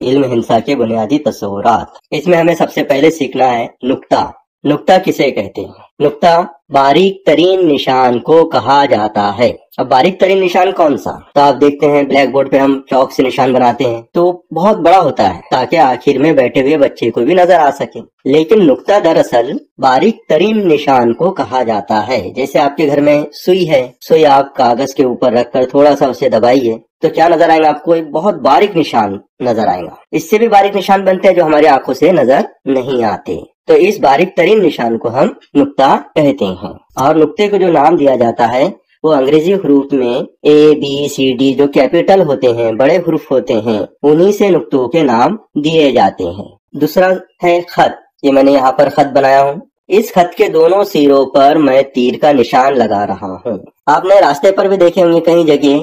علم ہندسہ کے بنیادی تصورات۔ اس میں ہمیں سب سے پہلے سیکھنا ہے نقطہ۔ نقطہ کسے کہتے ہیں؟ نقطہ باریک ترین نشان کو کہا جاتا ہے۔ اب باریک ترین نشان کون سا؟ تو آپ دیکھتے ہیں بلیک بورڈ پہ ہم چاک سے نشان بناتے ہیں تو بہت بڑا ہوتا ہے تاکہ آخر میں بیٹھے ہوئے بچے کو بھی نظر آ سکے، لیکن نقطہ دراصل باریک ترین نشان کو کہا جاتا ہے۔ جیسے آپ کے گھر میں سوئی ہے، سوئی آپ کاغذ کے اوپر رکھ کر تھوڑا سا اسے دبائیے تو کیا نظر آئے گا آپ کو؟ ایک بہت باریک نشان نظر آئے گا۔ اس سے بھی باریک نشان بنتے ہیں جو ہماری آنکھوں سے نظر نہیں آتے، تو اس باریک ترین نشان کو ہم نقطہ کہتے ہیں۔ اور نقطے کو جو نام دیا جاتا ہے وہ انگریزی حروف میں ABCD جو کیپٹل ہوتے ہیں، بڑے حروف ہوتے ہیں، انہی سے نقطوں کے نام دیے جاتے ہیں۔ دوسرا ہے خط۔ یہ میں نے یہاں پر خط بنایا ہوں، اس خط کے دونوں سروں پر میں تیر کا نشان لگا رہا ہوں۔ آپ نے راستے پر بھی دیکھے ہوں گے کئی جگہ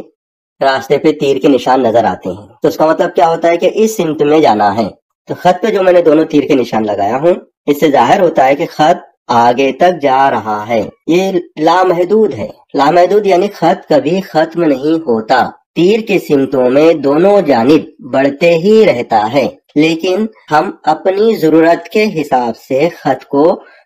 راستے پہ تیر کے نشان نظر آتے ہیں، تو اس کا مطلب کیا ہوتا ہے کہ اس سمت میں جانا ہے۔ تو خط پہ جو میں نے دونوں تیر کے نشان لگایا ہوں، اس سے ظاہر ہوتا ہے کہ خط آگے تک جا رہا ہے۔ یہ لامحدود ہے۔ لامحدود یعنی خط کبھی ختم نہیں ہوتا، تیر کی سمتوں میں دونوں جانب بڑھتے ہی رہتا ہے، لیکن ہم اپنی ضرورت کے حساب سے خط کو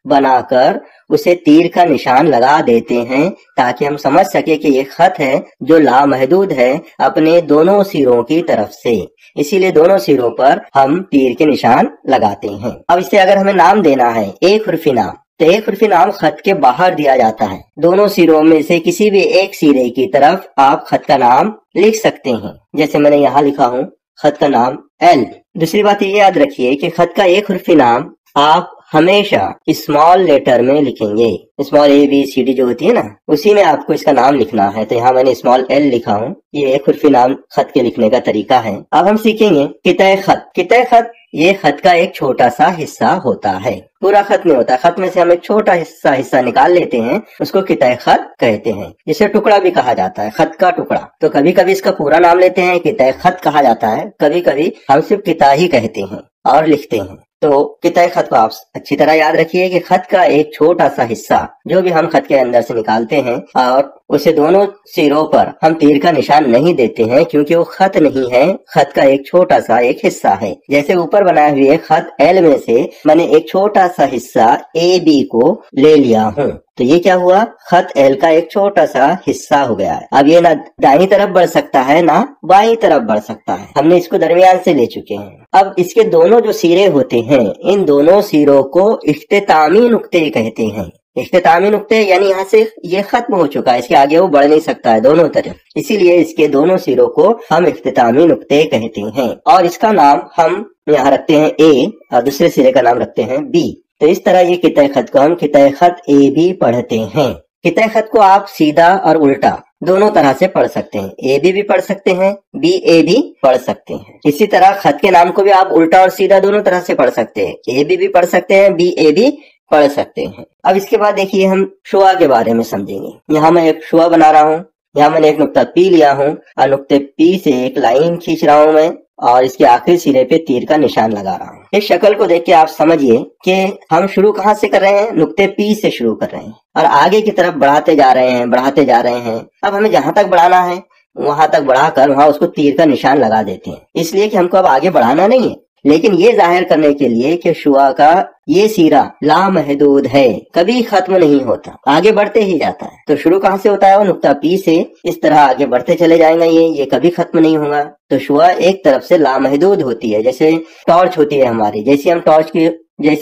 بنا کر اسے تیر کا نشان لگا دیتے ہیں تاکہ ہم سمجھ سکے کہ یہ خط ہے جو لامحدود ہے اپنے دونوں سروں کی طرف سے، اسی لیے دونوں سروں پر ہم تیر کے نشان لگاتے ہیں۔ اب اس سے اگر ہمیں نام دینا ہے، ایک حرفی نام، تو ایک حرفی نام خط کے باہر دیا جاتا ہے۔ دونوں سروں میں سے کسی بھی ایک سرے کی طرف آپ خط کا نام لکھ سکتے ہیں، جیسے میں نے یہاں لکھا ہوں خط کا نام L۔ دوسری بات یہ یاد رکھیے کہ خط کا ایک حرفی نام آپ ہمیشہ اسمال لیٹر میں لکھیں گے۔ اسمال ABCD جو ہوتی ہے نا، اسی میں آپ کو اس کا نام لکھنا ہے، تو یہاں میں نے اسمال L لکھا ہوں۔ یہ ایک حرفی نام خط کے لکھنے کا طریقہ ہے۔ اب ہم سیکھیں گے قطع خط۔ قطع خط یہ خط کا ایک چھوٹا سا حصہ ہوتا ہے، پورا خط نہیں ہوتا، خط میں سے ہم ایک چھوٹا حصہ نکال لیتے ہیں، اس کو قطع خط کہتے ہیں، جسے ٹکڑا بھی کہا جاتا ہے، خط کا ٹکڑا۔ تو کبھی کبھی اس کا پورا نام لیتے ہیں، قطع خط کہا جاتا ہے، کبھی کبھی ہم صرف قطع ہی کہتے ہیں اور لکھتے ہیں۔ تو قطع خط کو آپ اچھی طرح یاد رکھیے کہ خط کا ایک چھوٹا سا حصہ جو بھی ہم خط کے اندر سے نکالتے ہیں اور اسے دونوں سروں پر ہم تیر کا نشان نہیں دیتے ہیں کیونکہ وہ خط نہیں ہے، خط کا ایک چھوٹا سا ایک حصہ ہے۔ جیسے اوپر بنائے ہوئے خط L میں سے میں نے ایک چھوٹا سا حصہ AB کو لے لیا ہوں، تو یہ کیا ہوا؟ خط L کا ایک چھوٹا سا حصہ ہو گیا ہے۔ اب یہ نہ دائیں طرف بڑھ سکتا ہے نہ بائیں طرف بڑھ سکتا ہے، ہم نے اس کو درمیان سے لے چکے ہیں۔ اب اس کے دونوں جو سرے ہوتے ہیں، ان دونوں سروں کو اختتامی نقطے کہتے ہیں۔ اختتامی نقطے یعنی یہاں سے یہ ختم ہو چکا ہے، اس کے آگے وہ بڑھ نہیں سکتا ہے دونوں طرف، اسی لیے اس کے دونوں سروں کو ہم اختتامی نقطے کہتے ہیں، اور اس کا نام ہم یہاں رکھتے ہیں A اور دوسرے سرے کا نام رکھتے ہیں B۔ تو اس طرح یہ قطع خط کو ہم قطع خط AB پڑھتے ہیں۔ قطع خط کو آپ سیدھا اور الٹا دونوں طرح سے پڑھ سکتے ہیں، AB بھی پڑھ سکتے ہیں، BA بھی پڑھ سکتے ہیں۔ اسی طرح خط کے نام کو بھی آپ الٹا اور سیدھا دونوں طرح سے پڑھ سکتے ہیں، AB بھی پڑھ سکتے ہیں، BA بھی پڑھ سکتے ہیں۔ اب اس کے بعد دیکھیے ہم شعا کے بارے میں سمجھیں گے۔ یہاں میں ایک شعا بنا رہا ہوں، یہاں میں نے ایک نقطہ P لیا ہوں اور نقطے P سے ایک لائن کھینچ رہا ہوں میں، اور اس کے آخری سرے پہ تیر کا نشان لگا رہا ہوں۔ اس شکل کو دیکھ کے آپ سمجھیے کہ ہم شروع کہاں سے کر رہے ہیں؟ نقطے P سے شروع کر رہے ہیں اور آگے کی طرف بڑھاتے جا رہے ہیں۔ اب ہمیں جہاں تک بڑھانا ہے وہاں تک بڑھا کر وہاں اس کو تیر کا نشان لگا دیتے ہیں، اس لیے کہ ہم کو اب آگے بڑھانا نہیں ہے، لیکن یہ ظاہر کرنے کے لیے کہ شعا کا یہ سیرا لامحدود ہے، کبھی ختم نہیں ہوتا، آگے بڑھتے ہی جاتا ہے۔ تو شروع کہاں سے ہوتا ہے؟ وہ نقطہ P سے، اس طرح آگے بڑھتے چلے جائیں گا، یہ کبھی ختم نہیں ہوگا۔ تو شعا ایک طرف سے لامحدود ہوتی ہے، جیسے ٹارچ ہوتی ہے ہماری، جیسے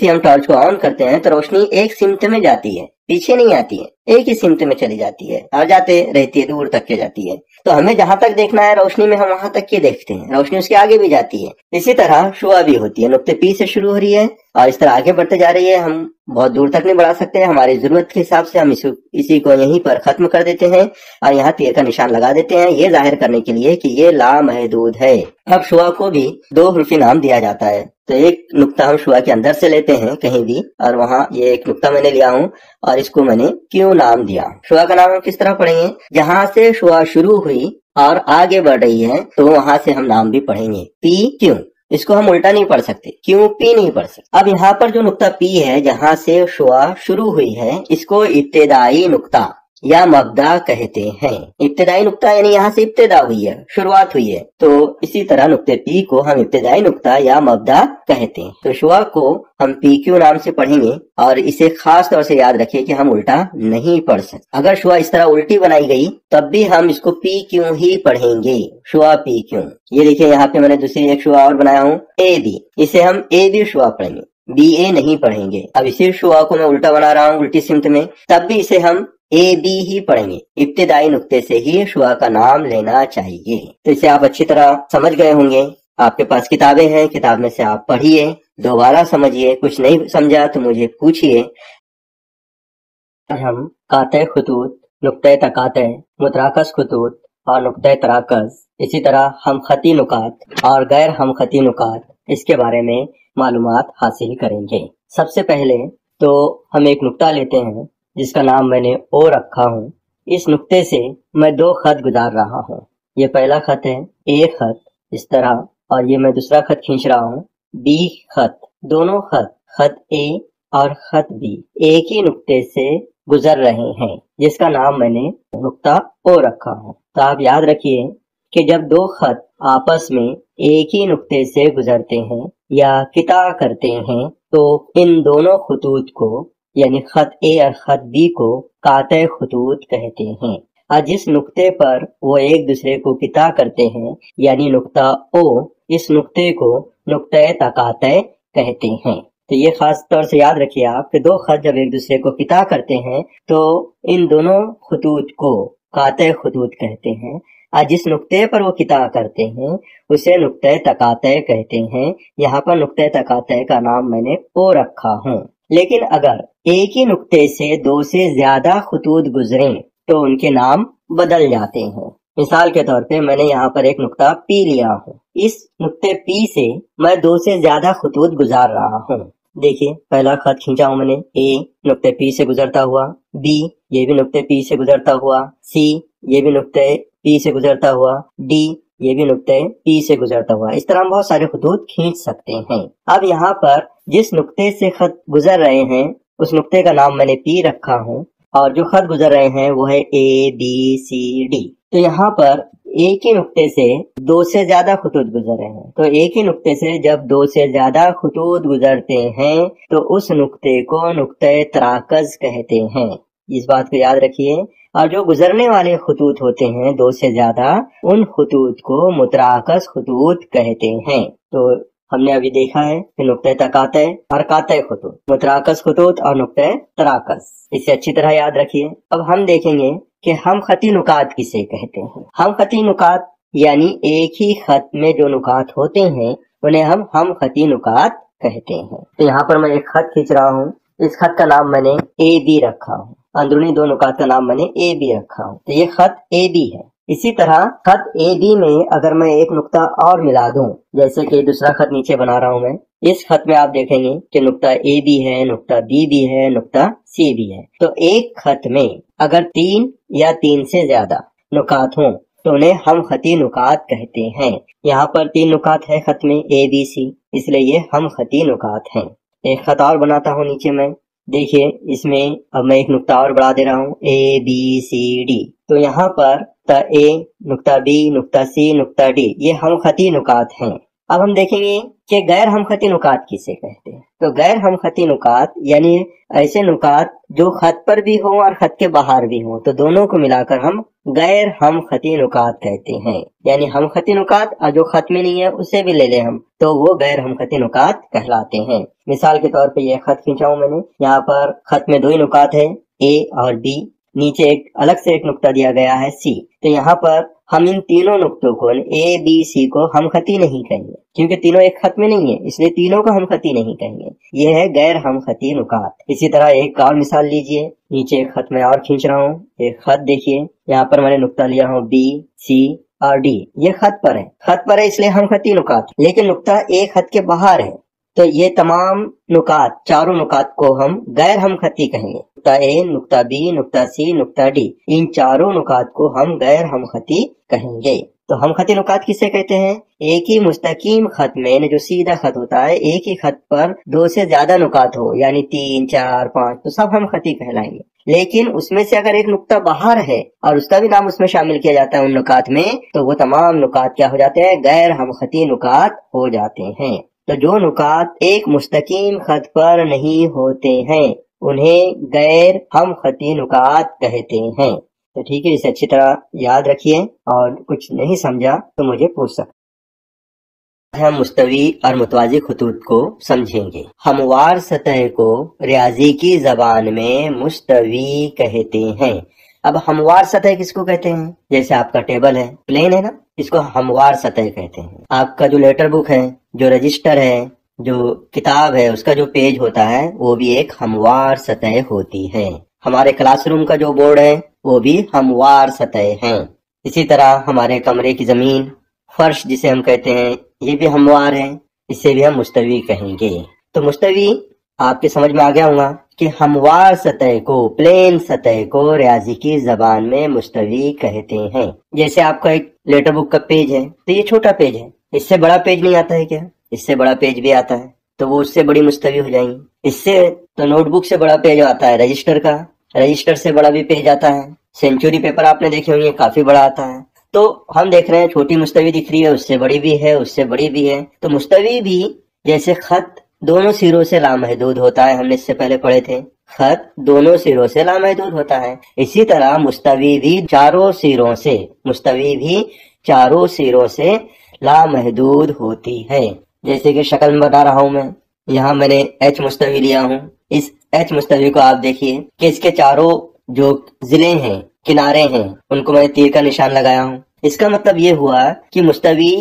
ہم ٹارچ کو آن کرتے ہیں تو روشنی ایک سمت میں جاتی ہے، پیچھے نہیں آتی ہے، ایک ہی سمت میں چلی جاتی ہے اور جاتے رہتی ہے، دور تک کے جاتی ہے۔ تو ہمیں جہاں تک دیکھنا ہے روشنی میں ہم وہاں تک کی دیکھتے ہیں، روشنی اس کے آگے بھی جاتی ہے۔ اسی طرح شعا بھی ہوتی ہے، نقطے P سے شروع ہو رہی ہے اور اس طرح آگے بڑھتے جا رہی ہے، ہم بہت دور تک نہیں بڑھا سکتے، ہماری ضرورت کے حساب سے ہم اسی کو یہیں پر ختم کر دیتے ہیں اور یہاں تیر کا نشان لگا دیتے ہیں، یہ ظاہر کرنے کے لیے کہ یہ لامحدود ہے۔ اب شعا کو بھی دو حرفی نام دیا جاتا ہے، تو ایک نقطہ ہم شعا کے اندر سے لیتے ہیں کہیں بھی، اور وہاں یہ ایک نقطہ میں نے لیا ہوں اور اس کو میں نے کیوں نام دیا۔ شعا کا نام ہم کس طرح پڑھیں گے؟ جہاں سے شعا شروع ہوئی اور آگے بڑھ رہی ہے تو وہاں سے ہم نام بھی پڑھیں گے، P کیوں۔ اس کو ہم الٹا نہیں پڑھ سکتے، کیوں P نہیں پڑھ سکتے۔ اب یہاں پر جو نقطہ P ہے جہاں سے شعا شروع ہوئی ہے، اس کو ابتدائی نقطہ या मब्दा कहते हैं। इब्तिदाई नुक्ता यानी यहाँ से इब्तिदा हुई है, शुरुआत हुई है, तो इसी तरह नुक्ते पी को हम इब्तिदाई नुक्ता या मब्दा कहते हैं। तो शुआ को हम पी क्यू नाम से पढ़ेंगे और इसे खास तौर से याद रखिए कि हम उल्टा नहीं पढ़ सकते। अगर शुआ इस तरह उल्टी बनाई गई तब भी हम इसको पी क्यों ही पढ़ेंगे, शुआ पी क्यों। ये देखिए यहाँ पे मैंने दूसरी एक शुआ और बनाया हूँ, ए बी, इसे हम ए बी शुआ पढ़ेंगे, बी ए नहीं पढ़ेंगे। अब इसी शुआ को मैं उल्टा बना रहा हूँ उल्टी सिमत में, तब भी इसे हम ए बी ही पढ़ेंगे। इब्तिदाई नुक्ते से ही शुआ का नाम लेना चाहिए। तो इसे आप अच्छी तरह समझ गए होंगे। आपके पास किताबें हैं, किताब में से आप पढ़िए, दोबारा समझिए, कुछ नहीं समझा तो मुझे पूछिए। हम काते खुतूत, नुक्ते तकाते, मुतराकस खुतूत और नुक्ते तराकस, इसी तरह हम खती नुकात और गैर हम खती नुकात, इसके बारे में मालूमात हासिल करेंगे। सबसे पहले तो हम एक नुक्ता लेते हैं जिसका नाम मैंने ओ रखा हूँ। इस नुक्ते से मैं दो खत गुजार रहा हूँ। ये पहला खत है, ए खत इस तरह, और ये मैं दूसरा खत खींच रहा हूँ, बी खत। दोनों खत, खत ए और खत बी, एक ही नुक्ते से गुजर रहे हैं जिसका नाम मैंने नुक्ता ओ रखा हूँ। तो आप याद रखिए कि जब दो खत आपस में एक ही नुक्ते से गुजरते हैं या किता करते हैं तो इन दोनों खतूत को यानी खत ए और खत बी को काते खतूत कहते हैं। और जिस नुक्ते पर वो एक दूसरे को किता करते हैं यानी नुक्ता ओ, इस नुक्ते को नुक्ते तकाते कहते हैं। तो ये खास तौर से याद रखिए आप कि दो खत जब एक दूसरे को किता करते हैं तो इन दोनों खतूत को काते खतूत कहते हैं, और जिस नुक्ते पर वो किता करते हैं उसे नुक्ते तकाते कहते हैं। यहाँ पर नुक्ते तकाते का नाम मैंने ओ रखा हूँ। लेकिन अगर एक ही नुक्ते से दो से ज्यादा खतूत गुजरें तो उनके नाम बदल जाते हैं। मिसाल के तौर पे मैंने यहाँ पर एक नुक्ता पी लिया हूँ। इस नुक्ते पी से मैं दो से ज्यादा खतूत गुजार रहा हूँ। देखिए पहला खत खींचा हूँ मैंने, ए नुक्ते पी से गुजरता हुआ, बी ये भी नुक्ते पी से गुजरता हुआ, सी ये भी नुक्ते पी से गुजरता हुआ, डी ये भी नुक्ते पी से गुजरता हुआ। इस तरह हम बहुत सारे खतूत खींच सकते हैं। अब यहाँ पर जिस नुक्ते से खत गुजर रहे हैं उस नुक्ते का नाम मैंने पी रखा हूँ और जो खत गुजर रहे हैं वो है ए बी सी डी। तो यहाँ पर एक ही नुक्ते से दो से ज्यादा खतूत गुजर रहे हैं, तो एक ही नुक्ते से जब दो से ज्यादा खतूत गुजरते हैं तो उस नुक्ते को नुक्ते तराकस कहते हैं। इस बात को याद रखिए। और जो गुजरने वाले खतूत होते हैं दो से ज्यादा, उन खतूत को मुतराकस खतूत कहते हैं। तो हमने अभी देखा है कि नुक्ते तकाते और काते खतूत, मुतराकस खतूत और नुक्ते तराकस, इसे अच्छी तरह याद रखिए। अब हम देखेंगे कि हम खती नुकात किसे कहते हैं। हम खती नुकात यानी एक ही खत में जो नुकात होते हैं उन्हें हम खती नुकात कहते हैं। तो यहाँ पर मैं एक खत खींच रहा हूँ, इस खत का नाम मैंने ए बी रखा हूँ, अंदरूनी दो नुकात का नाम मैंने ए बी रखा हूँ, तो ये खत ए बी है। इसी तरह खत ए बी में अगर मैं एक नुक्ता और मिला दूं, जैसे कि दूसरा खत नीचे बना रहा हूं मैं, इस खत में आप देखेंगे कि नुक्ता ए बी है, नुक्ता बी भी है, नुक्ता सी भी है। तो एक खत में अगर तीन या तीन से ज्यादा नुकात हों तो उन्हें हम खती नुकात कहते हैं। यहाँ पर तीन नुकात है खत में ए बी सी, इसलिए ये हम खती नुकात हैं। एक खत और बनाता हूँ नीचे में, देखिए इसमें अब मैं एक नुक्ता और बढ़ा दे रहा हूँ, ए बी सी डी। तो यहाँ पर नुक्ता ए, नुक्ता बी, नुक्ता सी, नुक्ता डी, ये हम खती नुकात हैं। अब हम देखेंगे कि गैर हम खती नुकात किसे कहते हैं। तो गैर हम खती नुकात यानी ऐसे नुकात जो खत पर भी हो और खत के बाहर भी हो, तो दोनों को मिलाकर हम गैर हम खती नुकात कहते हैं। यानी हम खती नुकात और जो खत में नहीं है उसे भी ले ले हम, तो वो गैर हम खती नुकात कहलाते हैं। मिसाल के तौर पे ये खत खींचा हूं मैंने, यहाँ पर खत में दो ही नुकात है, ए और बी, नीचे एक अलग से एक नुक्ता दिया गया है सी। तो यहाँ पर हम इन तीनों नुक्तों को ए बी सी को हम खती नहीं कहेंगे, क्योंकि तीनों एक खत में नहीं है, इसलिए तीनों को हम खती नहीं कहेंगे। ये है गैर हम खती नुकात। इसी तरह एक और मिसाल लीजिए, नीचे एक खत में और खींच रहा हूँ, एक खत देखिए, यहाँ पर मैंने नुक्ता लिया हूँ बी सी और डी, ये खत पर है, खत पर है इसलिए हम खती नुकात। लेकिन नुक्ता ए खत के बाहर है, तो ये तमाम नुकात, चारों नुकात को हम गैर हम खती कहेंगे। नुक्ता ए, नुक्ता बी, नुक्ता सी, नुक्ता डी, इन चारों नुकात को हम गैर हम खती कहेंगे। तो हम खती नुकात किसे कहते हैं? एक ही मुस्तकीम खत में, जो सीधा खत होता है, एक ही खत पर दो से ज्यादा नुकात हो, यानी 3, 4, 5, तो सब हम खती कहलाएंगे। لیکن اس میں سے اگر ایک نقطہ باہر ہے اور اس کا بھی نام اس میں شامل کیا جاتا ہے ان نکات میں، تو وہ تمام نکات کیا ہو جاتے ہیں؟ غیر ہم خطی نکات ہو جاتے ہیں۔ تو جو نکات ایک مستقیم خط پر نہیں ہوتے ہیں انہیں غیر ہم خطی نکات کہتے ہیں۔ تو ٹھیک ہے، اسے اچھی طرح یاد رکھیے، اور کچھ نہیں سمجھا تو مجھے پوچھ سکتے۔ ہم مستوی اور متوازی خطوط کو سمجھیں گے۔ ہموار سطح کو ریاضی کی زبان میں مستوی کہتے ہیں۔ اب ہموار سطح کس کو کہتے ہیں؟ جیسے آپ کا ٹیبل ہے، پلین ہے نا، اس کو ہموار سطح کہتے ہیں۔ آپ کا جو لیٹر بک ہے، جو رجسٹر ہے، جو کتاب ہے، اس کا جو پیج ہوتا ہے وہ بھی ایک ہموار سطح ہوتی ہے۔ ہمارے کلاس روم کا جو بورڈ ہے وہ بھی ہموار سطح ہیں۔ اسی طرح ہمارے کمرے کی زمین، فرش جسے ہم کہتے ہیں، یہ بھی ہموار ہے، اسے بھی ہم مستوی کہیں گے۔ تو مستوی آپ کے سمجھ میں آ گیا ہوگا کہ ہموار سطح کو، پلین سطح کو ریاضی کی زبان میں مستوی کہتے ہیں۔ جیسے آپ کا ایک لیٹر بک کا پیج ہے تو یہ چھوٹا پیج ہے، اس سے بڑا پیج نہیں آتا ہے کیا؟ اس سے بڑا پیج بھی آتا ہے، تو وہ اس سے بڑی مستوی ہو جائیں گی۔ اس سے تو نوٹ بک سے بڑا پیج آتا ہے رجسٹر کا، رجسٹر سے بڑا بھی پیج آتا ہے، سینچوری پیپر آپ نے دیکھے ہوئے کافی بڑا آتا ہے۔ تو ہم دیکھ رہے ہیں چھوٹی مستوی دکھ رہی ہے، اس سے بڑی بھی ہے، اس سے بڑی بھی ہے۔ تو مستوی بھی جیسے خط دونوں سروں سے لامحدود ہوتا ہے، ہم نے اس سے پہلے پڑھے تھے، خط دونوں سروں سے لامحدود ہوتا ہے، اسی طرح مستوی بھی چاروں سروں سے لامحدود ہوتی ہے۔ جیسے کہ شکل میں بتا رہا ہوں میں، یہاں میں نے ایچ مستوی لیا ہوں۔ اس ایچ مستوی کو آپ دیکھیے کہ اس کے چاروں جو ضلع ہیں، کنارے ہیں، ان کو میں نے تیر کا نشان لگایا ہوں۔ اس کا مطلب یہ ہوا کہ مستوی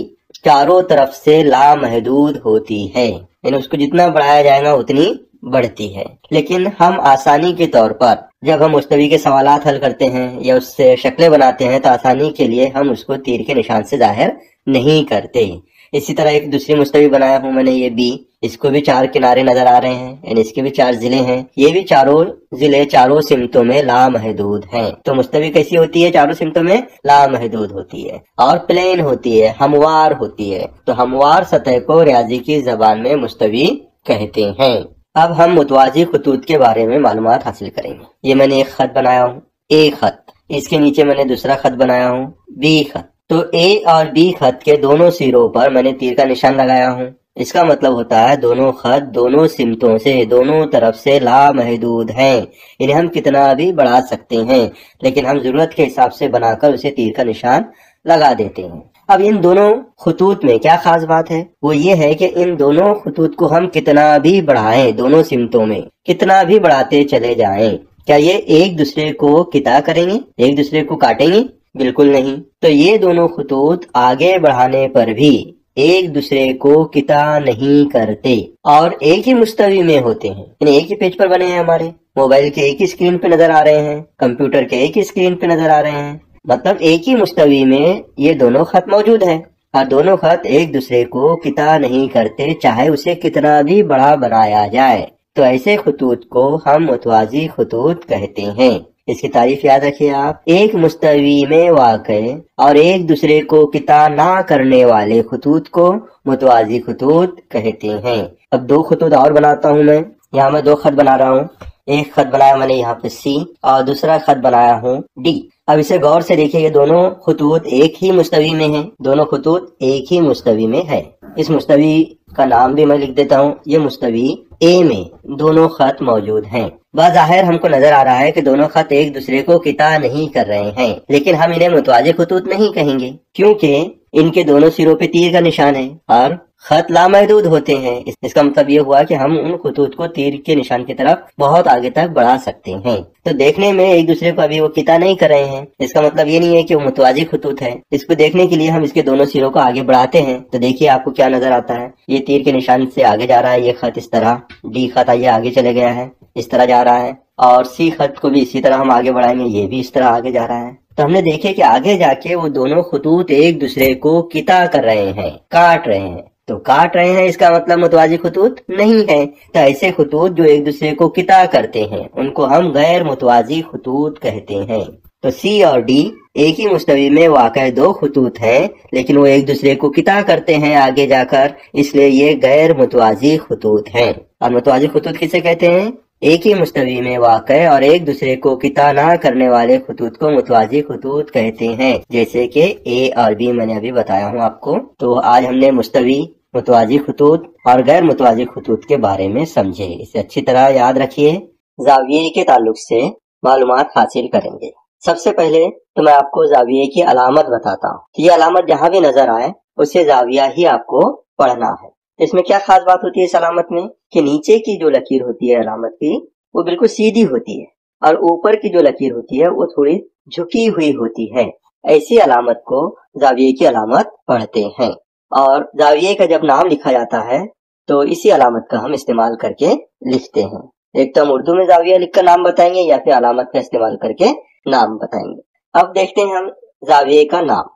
چاروں طرف سے لامحدود ہوتی ہے، یعنی اس کو جتنا بڑھایا جائے گا اتنی بڑھتی ہے۔ لیکن ہم آسانی کے طور پر جب ہم مستوی کے سوالات حل کرتے ہیں یا اس سے شکلیں بناتے ہیں تو آسانی کے لیے ہم اس کو تیر کے نشان سے ظاہر نہیں کرتے۔ اسی طرح ایک دوسری مستوی بنایا ہوں میں نے، یہ بی، اس کو بھی چار کنارے نظر آ رہے ہیں، یعنی اس کے بھی چار ضلع ہیں، یہ بھی چاروں ضلع چاروں سمتوں میں لامحدود ہیں۔ تو مستوی کیسی ہوتی ہے؟ چاروں سمتوں میں لامحدود ہوتی ہے اور پلین ہوتی ہے، ہموار ہوتی ہے۔ تو ہموار سطح کو ریاضی کی زبان میں مستوی کہتے ہیں۔ اب ہم متوازی خطوط کے بارے میں معلومات حاصل کریں گے۔ یہ میں نے ایک خط بنایا ہوں، اے خط، اس کے نیچے میں نے دوسرا خط بنایا ہوں، بی خط۔ تو اے اور بی خط کے دونوں سروں پر میں نے تیر کا نشان لگایا ہوں۔ اس کا مطلب ہوتا ہے دونوں خط دونوں سمتوں سے، دونوں طرف سے لامحدود ہیں، انہیں ہم کتنا بھی بڑھا سکتے ہیں، لیکن ہم ضرورت کے حساب سے بنا کر اسے تیر کا نشان لگا دیتے ہیں۔ اب ان دونوں خطوط میں کیا خاص بات ہے؟ وہ یہ ہے کہ ان دونوں خطوط کو ہم کتنا بھی بڑھائیں، دونوں سمتوں میں کتنا بھی بڑھاتے چلے جائیں، کیا یہ ایک دوسرے کو قطع کریں گے، ایک دوسرے کو کاٹیں گے؟ بالکل نہیں۔ تو یہ دونوں خطوط آگے بڑھانے پر بھی ایک دوسرے کو قطع نہیں کرتے اور ایک ہی مستوی میں ہوتے ہیں، یعنی ایک ہی پیج پر بنے ہیں، ہمارے موبائل کے ایک ہی اسکرین پہ نظر آ رہے ہیں، کمپیوٹر کے ایک ہی اسکرین پہ نظر آ رہے ہیں، مطلب ایک ہی مستوی میں یہ دونوں خط موجود ہیں اور دونوں خط ایک دوسرے کو قطع نہیں کرتے، چاہے اسے کتنا بھی بڑا بنایا جائے۔ تو ایسے خطوط کو ہم متوازی خطوط کہتے ہیں۔ اس کی تعریف یاد رکھیے آپ، ایک مستوی میں واقع اور ایک دوسرے کو قطع نہ کرنے والے خطوط کو متوازی خطوط کہتے ہیں۔ اب دو خطوط اور بناتا ہوں میں، یہاں میں دو خط بنا رہا ہوں، ایک خط بنایا میں نے یہاں پہ سی اور دوسرا خط بنایا ہوں ڈی۔ اب اسے غور سے دیکھیں، یہ دونوں خطوط ایک ہی مستوی میں ہیں، دونوں خطوط ایک ہی مستوی میں ہے۔ اس مستوی کا نام بھی میں لکھ دیتا ہوں، یہ مستوی اے میں دونوں خط موجود ہیں۔ بظاہر ہم کو نظر آ رہا ہے کہ دونوں خط ایک دوسرے کو قطع نہیں کر رہے ہیں، لیکن ہم انہیں متوازی خطوط نہیں کہیں گے کیونکہ ان کے دونوں سروں پہ تیر کا نشان ہے اور خط لامحدود ہوتے ہیں۔ اس کا مطلب یہ ہوا کہ ہم ان خطوط کو تیر کے نشان کی طرف بہت آگے تک بڑھا سکتے ہیں۔ تو دیکھنے میں ایک دوسرے کو ابھی وہ قطع نہیں کر رہے ہیں، اس کا مطلب یہ نہیں ہے کہ وہ متوازی خطوط ہے۔ اس کو دیکھنے کے لیے ہم اس کے دونوں سروں کو آگے بڑھاتے ہیں تو دیکھیے آپ کو کیا نظر آتا ہے، یہ تیر کے نشان سے آگے جا رہا ہے، یہ خط اس طرح، ڈی خط آئیے آگے چلے گیا ہے، اس طرح جا رہا ہے، اور سی خط کو بھی اسی طرح ہم آگے بڑھائیں گے، یہ بھی اس طرح آگے جا رہا ہے۔ تو ہم نے دیکھے کہ آگے جا کے وہ دونوں خطوط ایک دوسرے کو قطع کر رہے ہیں، کاٹ رہے ہیں۔ تو کاٹ رہے ہیں اس کا مطلب متوازی خطوط نہیں ہے۔ تو ایسے خطوط جو ایک دوسرے کو قطع کرتے ہیں ان کو ہم غیر متوازی خطوط کہتے ہیں۔ تو سی اور ڈی ایک ہی مستوی میں واقع دو خطوط ہیں، لیکن وہ ایک دوسرے کو قطع کرتے ہیں آگے جا کر، اس لیے یہ غیر متوازی خطوط ہیں۔ اور متوازی خطوط کسے کہتے ہیں؟ ایک ہی مستوی میں واقع اور ایک دوسرے کو قطع نہ کرنے والے خطوط کو متوازی خطوط کہتے ہیں، جیسے کہ اے اور بی میں نے ابھی بتایا ہوں آپ کو۔ تو آج ہم نے مستوی، متوازی خطوط اور غیر متوازی خطوط کے بارے میں سمجھے۔ اسے اچھی طرح یاد رکھیے، زاویے کے تعلق سے معلومات حاصل کریں گے۔ سب سے پہلے تو میں آپ کو زاویے کی علامت بتاتا ہوں۔ یہ علامت جہاں بھی نظر آئے اسے زاویہ ہی آپ کو پڑھنا ہے۔ اس میں کیا خاص بات ہوتی ہے اس علامت میں، کہ نیچے کی جو لکیر ہوتی ہے علامت کی وہ بالکل سیدھی ہوتی ہے، اور اوپر کی جو لکیر ہوتی ہے وہ تھوڑی جھکی ہوئی ہوتی ہے۔ ایسی علامت کو زاویے کی علامت پڑھتے ہیں، اور زاویے کا جب نام لکھا جاتا ہے تو اسی علامت کا ہم استعمال کر کے لکھتے ہیں۔ ایک تو ہم اردو میں زاویہ لکھ کر نام بتائیں گے، یا پھر علامت کا استعمال کر کے نام بتائیں گے۔ اب دیکھتے ہیں ہم زاویے کا نام۔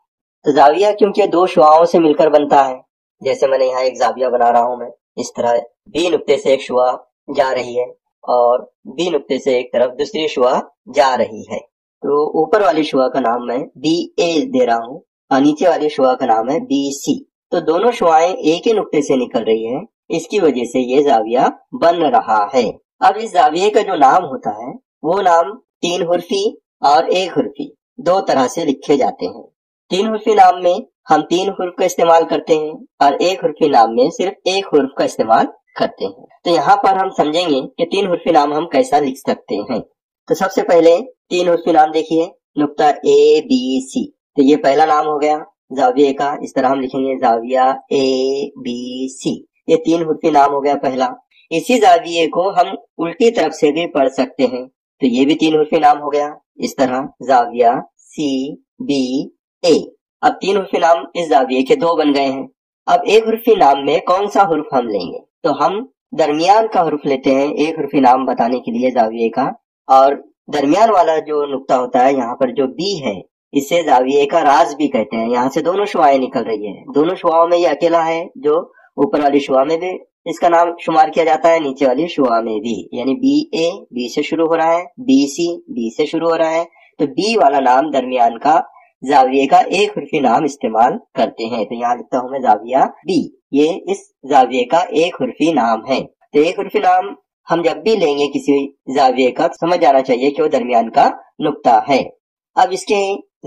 تو زاویہ کیونکہ دو شعاؤں سے مل کر بنتا ہے، جیسے میں نے یہاں ایک زاویہ بنا رہا ہوں، میں اس طرح بی نقطے سے ایک شعاع جا رہی ہے اور بی نقطے سے ایک طرف دوسری شعاع جا رہی ہے، تو اوپر والی شعاع کا نام میں بی اے دے رہا ہوں اور نیچے والی شعاع کا نام ہے بی سی۔ تو دونوں شعاعیں ایک ہی نقطے سے نکل رہی ہیں، اس کی وجہ سے یہ زاویہ بن رہا ہے۔ اب اس زاویے کا جو نام ہوتا ہے وہ نام 3 حرفی اور 1 حرفی دو طرح سے لکھے جاتے ہیں۔ 3 حرفی نام میں ہم 3 حرف کا استعمال کرتے ہیں، اور 1 حرفی نام میں صرف 1 حرف کا استعمال کرتے ہیں۔ تو یہاں پر ہم سمجھیں گے کہ 3 حرفی نام ہم کیسا لکھ سکتے ہیں۔ تو سب سے پہلے 3 حرفی نام دیکھیے، نقطہ اے بی سی، تو یہ پہلا نام ہو گیا زاویے کا۔ اس طرح ہم لکھیں گے زاویہ اے بی سی، یہ 3 حرفی نام ہو گیا پہلا۔ اسی زاویے کو ہم الٹی طرف سے بھی پڑھ سکتے ہیں، تو یہ بھی 3 حرفی نام ہو گیا، اس طرح زاویہ سی بی اے۔ اب 3 حرفی نام اس زاویے کے 2 بن گئے ہیں۔ اب 1 حرفی نام میں کون سا حرف ہم لیں گے، تو ہم درمیان کا حرف لیتے ہیں 1 حرفی نام بتانے کے لیے زاویے کا، اور درمیان والا جو نقطہ ہوتا ہے یہاں پر جو بی ہے، اسے زاویے کا راز بھی کہتے ہیں۔ یہاں سے دونوں شعاعیں نکل رہی ہیں، دونوں شعاؤں میں یہ اکیلا ہے جو اوپر والی شعاع میں بھی اس کا نام شمار کیا جاتا ہے، نیچے والی شعاع میں بھی، یعنی بی اے بی سے شروع ہو رہا ہے، بی سی بی سے شروع ہو رہا ہے، تو بی والا نام درمیان کا زاویے کا 1 حرفی نام استعمال کرتے ہیں۔ تو یہاں لکھتا ہوں میں زاویہ بی، یہ اس زاویے کا 1 حرفی نام ہے۔ تو 1 حرفی نام ہم جب بھی لیں گے کسی زاویے کا، سمجھ جانا چاہیے کہ وہ درمیان کا نقطہ ہے۔ اب اس کے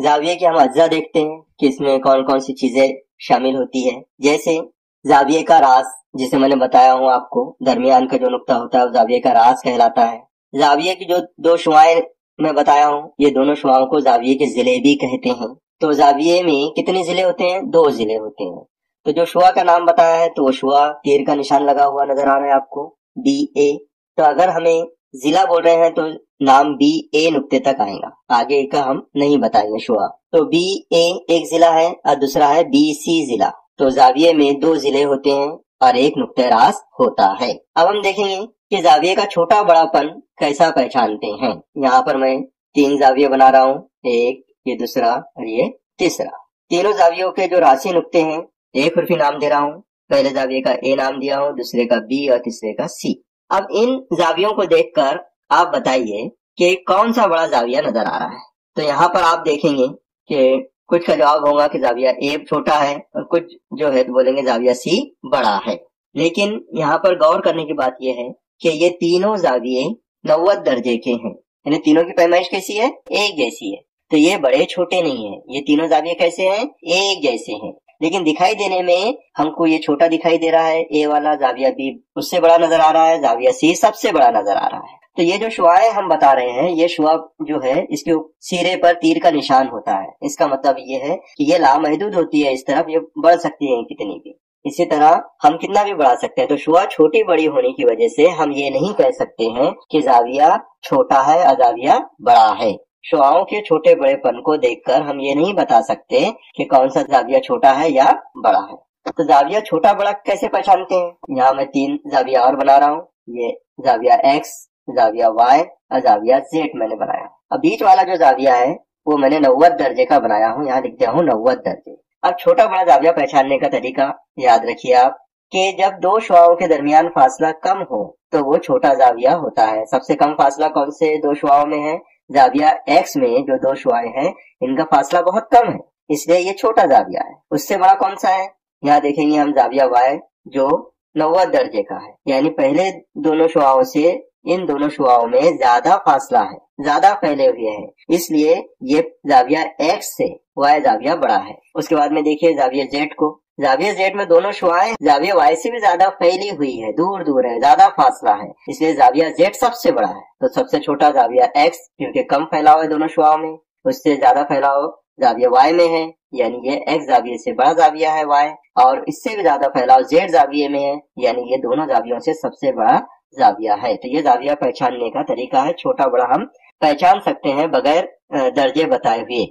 زاویے کے ہم اجزا دیکھتے ہیں کہ اس میں کون کون سی چیزیں شامل ہوتی ہے۔ جیسے زاویے کا راس، جسے میں نے بتایا ہوں آپ کو، درمیان کا جو نقطہ ہوتا ہے وہ زاویے کا راس کہلاتا ہے۔ زاویے کی جو 2 شعاعیں میں بتایا ہوں، یہ دونوں شعاعوں کو زاویے کے ضلع بھی کہتے ہیں۔ تو زاویے میں کتنے ضلع ہوتے ہیں؟ 2 ضلع ہوتے ہیں۔ تو جو شعاع کا نام بتایا ہے تو وہ شعاع تیر کا نشان لگا ہوا نظر آ رہا ہے آپ کو، بی اے۔ تو اگر ہمیں ضلع بول رہے ہیں تو نام بی اے نقطے تک آئے گا، آگے کا ہم نہیں بتائیں گے شعاع۔ تو بی اے ایک ضلع ہے اور دوسرا ہے بی سی ضلع۔ تو زاویے میں 2 ضلع ہوتے ہیں اور 1 نقطہ راس ہوتا ہے۔ اب ہم دیکھیں گے کہ زاویے کا چھوٹا بڑا پن کیسا پہچانتے ہیں۔ یہاں پر میں 3 زاویے بنا رہا ہوں، ایک، یہ دوسرا اور یہ تیسرا۔ تینوں زاویوں کے جو راسی نقطے ہیں 1 حرفی نام دے رہا ہوں، پہلے زاویے کا اے نام دیا ہوں، دوسرے کا بی اور تیسرے کا سی۔ اب ان زاویوں کو دیکھ کر آپ بتائیے کہ کون سا بڑا زاویہ نظر آ رہا ہے۔ تو یہاں پر آپ دیکھیں گے کہ کچھ کا جواب ہوگا کہ زاویہ اے چھوٹا ہے، اور کچھ جو ہے تو بولیں گے زاویہ سی بڑا ہے۔ لیکن یہاں پر غور کرنے کی بات یہ ہے کہ یہ تینوں زاویے 90 درجے کے ہیں، یعنی تینوں کی پیمائش کیسی ہے؟ ایک جیسی ہے۔ تو یہ بڑے چھوٹے نہیں ہیں، یہ تینوں زاویے کیسے ہیں؟ ایک جیسے ہیں، لیکن دکھائی دینے میں ہم کو یہ چھوٹا دکھائی دے رہا ہے اے والا، زاویہ بی اس سے بڑا نظر آ رہا ہے، زاویہ سی سب سے بڑا نظر آ رہا ہے۔ تو یہ جو شعاعیں ہم بتا رہے ہیں، یہ شعاع جو ہے اس کے سرے پر تیر کا نشان ہوتا ہے۔ اس کا مطلب یہ ہے کہ یہ لامحدود ہوتی ہے، اس طرف یہ بڑھ سکتی ہے کتنی بھی، اسی طرح ہم کتنا بھی بڑھا سکتے ہیں۔ تو شعاع چھوٹی بڑی ہونے کی وجہ سے ہم یہ نہیں کہہ سکتے ہیں کہ زاویہ چھوٹا ہے اور زاویہ بڑا ہے۔ شعاعوں کے چھوٹے بڑے پن کو دیکھ کر ہم یہ نہیں بتا سکتے کہ کون سا زاویہ چھوٹا ہے یا بڑا ہے۔ تو زاویہ چھوٹا بڑا کیسے پہچانتے ہیں؟ یہاں میں 3 زاویہ اور بنا رہا ہوں، یہ زاویہ ایکس، زاویہ وائی اور زاویہ زیڈ میں نے بنایا۔ اب بیچ والا جو زاویہ ہے وہ میں نے 90 درجے کا بنایا ہوں، یہاں لکھ دیا ہوں 90 درجے۔ اب چھوٹا بڑا زاویہ پہچاننے کا طریقہ یاد رکھیے آپ کہ جب 2 شعاعوں کے درمیان فاصلہ کم ہو تو وہ چھوٹا زاویہ ہوتا ہے۔ سب سے کم فاصلہ کون سے 2 شعاعوں میں ہے؟ زاویہ ایکس میں جو 2 شعاعیں ہیں ان کا فاصلہ بہت کم ہے، اس لیے یہ چھوٹا زاویہ ہے۔ اس سے بڑا کون سا ہے؟ یہاں دیکھیں گے ہم زاویہ وائی جو 90 درجے کا ہے، یعنی پہلے دونوں شعاعوں سے इन दोनों शुआओं में ज्यादा फासला है, ज्यादा फैले हुए हैं, इसलिए ये जाविया एक्स से वाई जाविया बड़ा है। उसके बाद में देखिए जाविया जेड को, जाविया जेड में दोनों शुआएं जाविया वाई से भी ज्यादा फैली हुई है, दूर दूर है, ज्यादा फासला है, इसलिए जाविया जेड सबसे बड़ा है। तो सबसे छोटा जाविया एक्स, क्योंकि कम फैलाव है दोनों शुआओं में, उससे ज्यादा फैलाव जाविया वाई में है, यानी ये एक्स जाविये से बड़ा जाविया है वाई, और इससे भी ज्यादा फैलाव जेड जाविये में है, यानी ये दोनों जावियों से सबसे बड़ा जाविया है। तो ये जाविया पहचानने का तरीका है, छोटा बड़ा हम पहचान सकते हैं बगैर दर्जे बताए हुए।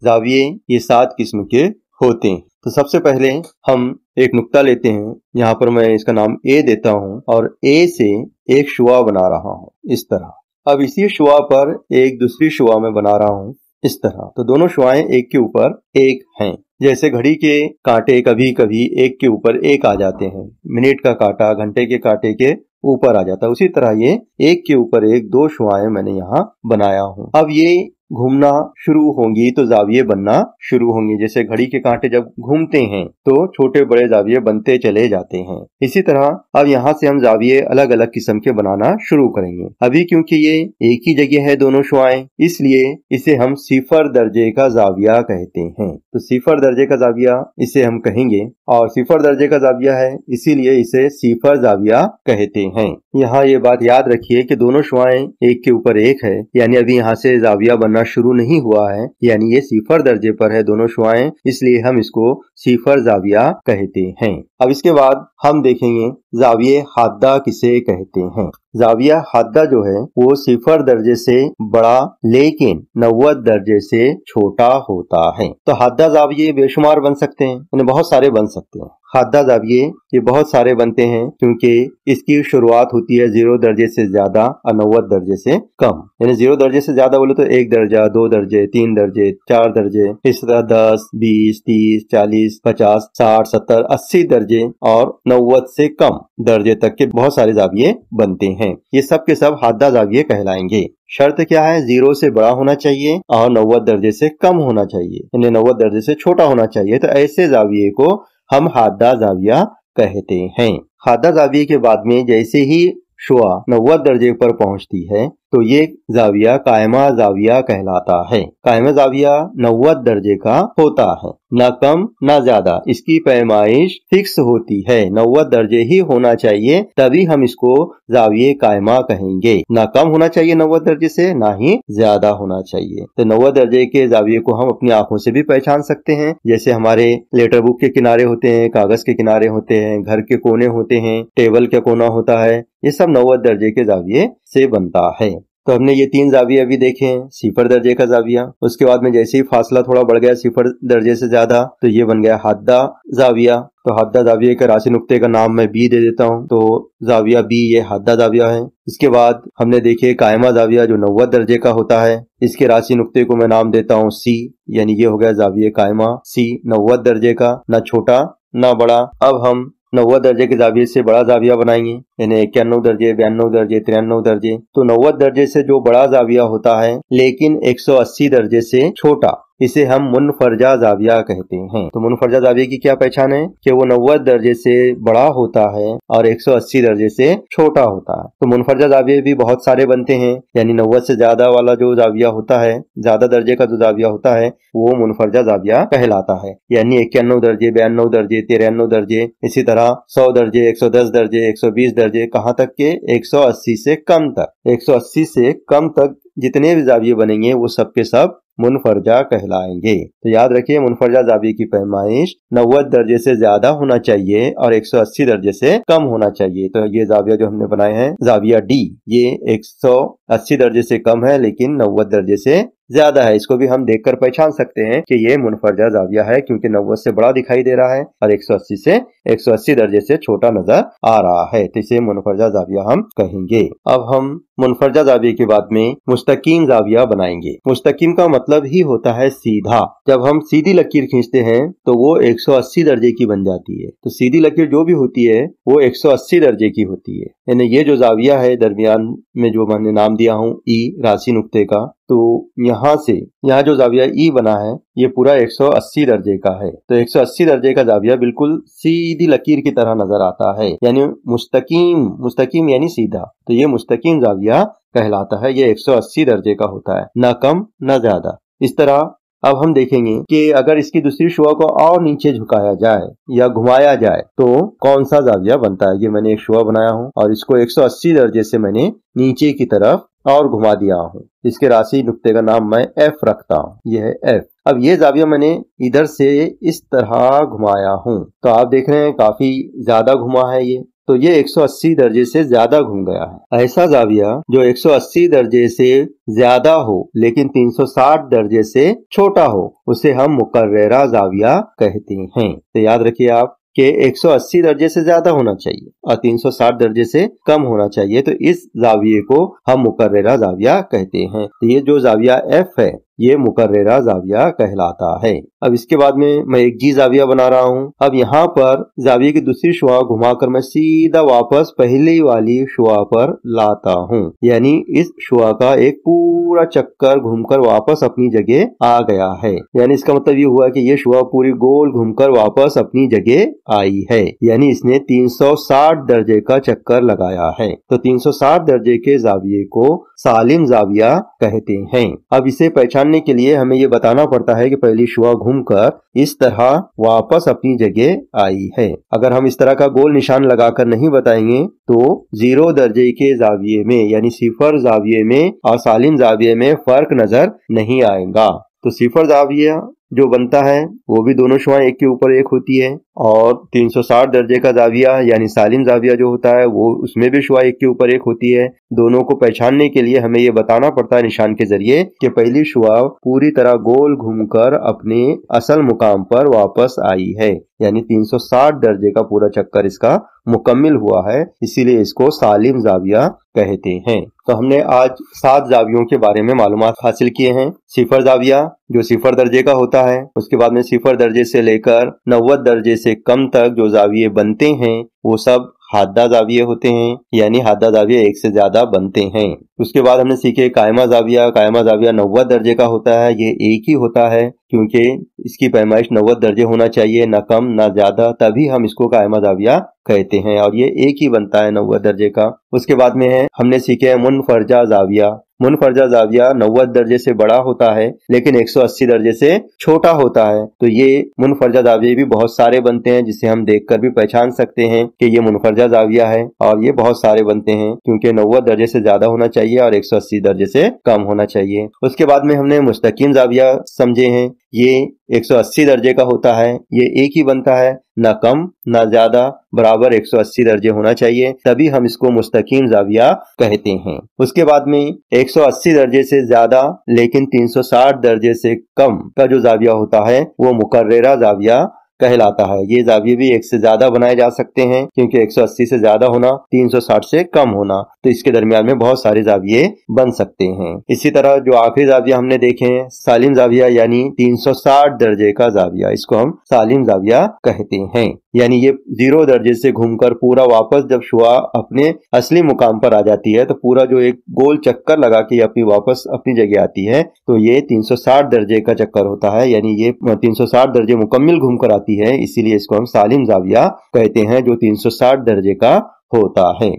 जाविये ये 7 किस्म के होते हैं। तो सबसे पहले हम एक नुक्ता लेते हैं, यहाँ पर मैं इसका नाम ए देता हूँ और ए से एक शुआ बना रहा हूँ इस तरह। अब इसी शुआ पर एक दूसरी शुआ में बना रहा हूँ इस तरह। तो दोनों शुआएं एक के ऊपर एक हैं। जैसे घड़ी के कांटे कभी कभी एक के ऊपर एक आ जाते हैं, मिनट का कांटा घंटे के कांटे के ऊपर आ जाता है, उसी तरह ये एक के ऊपर एक 2 शुआएं मैंने यहाँ बनाया हूँ। अब ये घूमना शुरू होंगी तो जाविये बनना शुरू होंगे। जैसे घड़ी के कांटे जब घूमते हैं तो छोटे बड़े जाविये बनते चले जाते हैं। इसी तरह अब यहाँ से हम जाविये अलग अलग किस्म के बनाना शुरू करेंगे। अभी क्योंकि ये एक ही जगह है दोनों शुआएं, इसलिए इसे हम सिफर दर्जे का जाविया कहते हैं। तो सिफर दर्जे का जाविया इसे हम कहेंगे, और सिफर दर्जे का जाविया है इसीलिए इसे सिफर जाविया कहते हैं। यहाँ ये बात याद रखिए कि दोनों शुआएं एक के ऊपर एक है, यानी अभी यहाँ से जाविया बनना शुरू नहीं हुआ है, यानी ये सिफर दर्जे पर है दोनों शुआएं, इसलिए हम इसको सिफर जाविया कहते हैं। अब इसके बाद हम देखेंगे जाविये हाद्दा किसे कहते हैं। जाविया हाद्दा जो है वो सिफर दर्जे से बड़ा लेकिन 90 दर्जे से छोटा होता है। तो हाद्दा जाविये बेशुमार बन सकते हैं, यानी बहुत सारे बन सकते हैं। हाद्दा जाविये ये बहुत सारे बनते हैं क्योंकि इसकी शुरुआत होती है 0 दर्जे से ज्यादा और 90 दर्जे से कम। यानी 0 दर्जे से ज्यादा बोले तो 1 दर्जा, 2 दर्जे, 3 दर्जे, 4 दर्जे, इस तरह 10, 20, 30, 40, 50, 60, 70, 80 दर्जे और 90 से कम दर्जे तक के बहुत सारे जाविये बनते हैं। ये सब के सब हाद्दा जाविये कहलाएंगे। शर्त क्या है? 0 से बड़ा होना चाहिए और 90 दर्जे से कम होना चाहिए, यानी 90 दर्जे से छोटा होना चाहिए। तो ऐसे जाविये को हम हाद्दा जाविया कहते हैं। हाद्दा जाविये के बाद में जैसे ही शुआ 90 दर्जे पर पहुंचती है तो ये जाविया कायमा जाविया कहलाता है। कायमा जाविया 90 दर्जे का होता है, न कम न ज्यादा, इसकी पैमाइश फिक्स होती है, 90 दर्जे ही होना चाहिए, तभी हम इसको जाविये कायमा कहेंगे। न कम होना चाहिए 90 दर्जे से, ना ही ज्यादा होना चाहिए। तो 90 दर्जे के जाविये को हम अपनी आंखों से भी पहचान सकते हैं। जैसे हमारे लेटर बुक के किनारे होते हैं, कागज के किनारे होते हैं, घर के कोने होते हैं, टेबल का कोना होता है, ये सब 90 दर्जे के जाविये से बनता है। तो हमने ये 3 जाविये अभी देखे हैं। सिफर दर्जे का जाविया, उसके बाद में जैसे ही फासला थोड़ा बढ़ गया सिफर दर्जे से ज्यादा तो ये बन गया हाद्दा जाविया। तो हाद्दा जाविये के राशि नुक्ते का नाम मैं बी दे देता हूँ, तो जाविया बी ये हाद्दा जाविया है। इसके बाद हमने देखे कायमा जाविया जो 90 दर्जे का होता है, इसके राशि नुक्ते को मैं नाम देता हूँ सी, यानी ये हो गया जाविये कायमा सी, 90 दर्जे का, ना छोटा ना बड़ा। अब हम 90 दर्जे के जाविये से बड़ा जाविया बनाएंगे, यानी 91 दर्जे, 92 दर्जे, 93 दर्जे। तो 90 दर्जे से जो बड़ा जाविया होता है लेकिन 180 दर्जे से छोटा, इसे हम मुनफरजा जाविया कहते हैं। तो मुनफरजा जाविये की क्या पहचान है कि वो 90 दर्जे से बड़ा होता है और 180 दर्जे से छोटा होता है। तो मुनफरजा जाविये भी बहुत सारे बनते हैं, यानी 90 से ज्यादा वाला जो जाविया होता है, ज्यादा दर्जे का जो जाविया होता है वो मुनफरजा जाविया कहलाता है। यानी 91 दर्जे, 92 दर्जे, 93 दर्जे, इसी तरह 100 दर्जे, 110 दर्जे, 120 दर्जे, कहाँ तक के 180 से कम तक। 180 से कम तक जितने भी जाविये बनेंगे वो सब के सब मुनफरजा कहलाएंगे। तो याद रखिए मुनफरजा जाविये की पैमाइश 90 दर्जे से ज्यादा होना चाहिए और 180 दर्जे से कम होना चाहिए। तो ये जाविया जो हमने बनाए हैं जाविया डी, ये 180 दर्जे से कम है लेकिन 90 दर्जे से ज्यादा है। इसको भी हम देखकर पहचान सकते हैं कि ये मुनफरजा जाविया है क्योंकि 90 से बड़ा दिखाई दे रहा है और 180 दर्जे से छोटा नजर आ रहा है, तो इसे मुनफरजा जाविया हम कहेंगे। अब हम मुनफरजा जाविये के बाद में मुस्तकीम जाविया बनाएंगे। मुस्तकीम का मतलब ही होता है सीधा। जब हम सीधी लकीर खींचते हैं तो वो 180 दर्जे की बन जाती है। तो सीधी लकीर जो भी होती है वो 180 दर्जे की होती है। यानी ये जो जाविया है दरमियान में जो मैंने नाम दिया हूँ ई राशि नुक्ते का, तो यहाँ से यहाँ जो जाविया ई बना है ये पूरा 180 दर्जे का है। तो 180 दर्जे का जाविया बिल्कुल सीधी लकीर की तरह नजर आता है, यानी मुस्तकीम यानी सीधा। तो ये मुस्तकीम जाविया कहलाता है। ये 180 दर्जे का होता है, न कम न ज्यादा। इस तरह अब हम देखेंगे कि अगर इसकी दूसरी शुआ को और नीचे झुकाया जाए या घुमाया जाए तो कौन सा जाविया बनता है। ये मैंने एक शुआ बनाया हूं और इसको 180 दर्जे से मैंने नीचे की तरफ और घुमा दिया हूं। इसके राशि नुक्ते का नाम मैं एफ रखता हूं। यह है एफ। अब ये जाविया मैंने इधर से इस तरह घुमाया हूं, तो आप देख रहे हैं काफी ज्यादा घुमा है ये। तो ये 180 दर्जे से ज्यादा घूम गया है। ऐसा जाविया जो 180 दर्जे से ज्यादा हो लेकिन 360 दर्जे से छोटा हो उसे हम मुकर्ररा जाविया कहते हैं। तो याद रखिए आप कि 180 दर्जे से ज्यादा होना चाहिए और 360 दर्जे से कम होना चाहिए। तो इस जाविये को हम मुकर्ररा जाविया कहते हैं। तो ये जो जाविया एफ है ये मुकर्ररा जाविया कहलाता है। अब इसके बाद में मैं एक जी जाविया बना रहा हूँ। अब यहाँ पर जाविये की दूसरी शुआ घुमाकर मैं सीधा वापस पहली वाली शुआ पर लाता हूँ, यानी इस शुआ का एक पूरा चक्कर घूमकर वापस अपनी जगह आ गया है। यानी इसका मतलब ये हुआ कि ये शुआ पूरी गोल घूमकर वापस अपनी जगह आई है, यानी इसने 360 दर्जे का चक्कर लगाया है। तो 360 दर्जे के जाविये को सालिम जाविया कहते हैं। अब इसे पहचानने के लिए हमें ये बताना पड़ता है कि पहली शुआ घूमकर इस तरह वापस अपनी जगह आई है। अगर हम इस तरह का गोल निशान लगाकर नहीं बताएंगे तो 0 दर्जे के जाविये में यानी सिफर जाविये में और सालिम जाविये में फर्क नजर नहीं आएगा। तो सिफर जाविया जो बनता है वो भी दोनों शुआएं एक के ऊपर एक होती है, और 360 दर्जे का जाविया यानी सालिम जाविया जो होता है वो उसमें भी शुआ एक के ऊपर एक होती है। दोनों को पहचानने के लिए हमें ये बताना पड़ता है निशान के जरिए कि पहली शुआ पूरी तरह गोल घूमकर अपने असल मुकाम पर वापस आई है, यानी 360 दर्जे का पूरा चक्कर इसका मुकम्मिल हुआ है, इसीलिए इसको सालिम जाविया कहते हैं। तो हमने आज 7 जावियों के बारे में मालूमात हासिल किए हैं। सिफर जाविया जो सिफर दर्जे का होता है, उसके बाद में सिफर दर्जे से लेकर 90 दर्जे से कम तक जो जाविये बनते हैं वो सब हादा जाविये होते हैं, यानी हादा जाविया एक से ज्यादा बनते हैं। उसके बाद हमने सीखे कायमा जाविया 90 दर्जे का होता है। ये एक ही होता है क्योंकि इसकी पैमाइश 90 दर्जे होना चाहिए, न कम न ज्यादा, तभी हम इसको कायमा जाविया कहते हैं, और ये एक ही बनता है 90 दर्जे का। उसके बाद में है हमने सीखे मुनफरजा जाविया। मुनफरजा जाविया 90 दर्जे से बड़ा होता है लेकिन 180 दर्जे से छोटा होता है। तो ये मुनफरजा जाविये भी बहुत सारे बनते हैं, जिसे हम देखकर भी पहचान सकते हैं कि ये मुनफरजा जाविया है, और ये बहुत सारे बनते हैं क्योंकि 90 दर्जे से ज्यादा होना चाहिए और 180 दर्जे से कम होना चाहिए। उसके बाद में हमने मुस्तकीम जाविया समझे हैं। ये 180 दर्जे का होता है, ये एक ही बनता है, न कम न ज्यादा, बराबर 180 दर्जे होना चाहिए, तभी हम इसको मुस्तकीम जाविया कहते हैं। उसके बाद में 180 दर्जे से ज्यादा लेकिन 360 दर्जे से कम का जो जाविया होता है वो मुकर्ररा जाविया कहलाता है। ये जाविये भी एक से ज्यादा बनाए जा सकते हैं क्योंकि 180 से ज्यादा होना 360 से कम होना, तो इसके दरमियान में बहुत सारे जाविये बन सकते हैं। इसी तरह जो आखिरी जाविया हमने देखे हैं सालिम जाविया यानी 360 दर्जे का जाविया, इसको हम सालिम जाविया कहते हैं। यानी ये 0 दर्जे से घूमकर पूरा वापस जब शुआ अपने असली मुकाम पर आ जाती है तो पूरा जो एक गोल चक्कर लगा के अपनी वापस अपनी जगह आती है, तो ये 360 दर्जे का चक्कर होता है, यानी ये 360 दर्जे मुकम्मिल घूमकर आती है, इसीलिए इसको हम सालिम जाविया कहते हैं जो 360 दर्जे का होता है।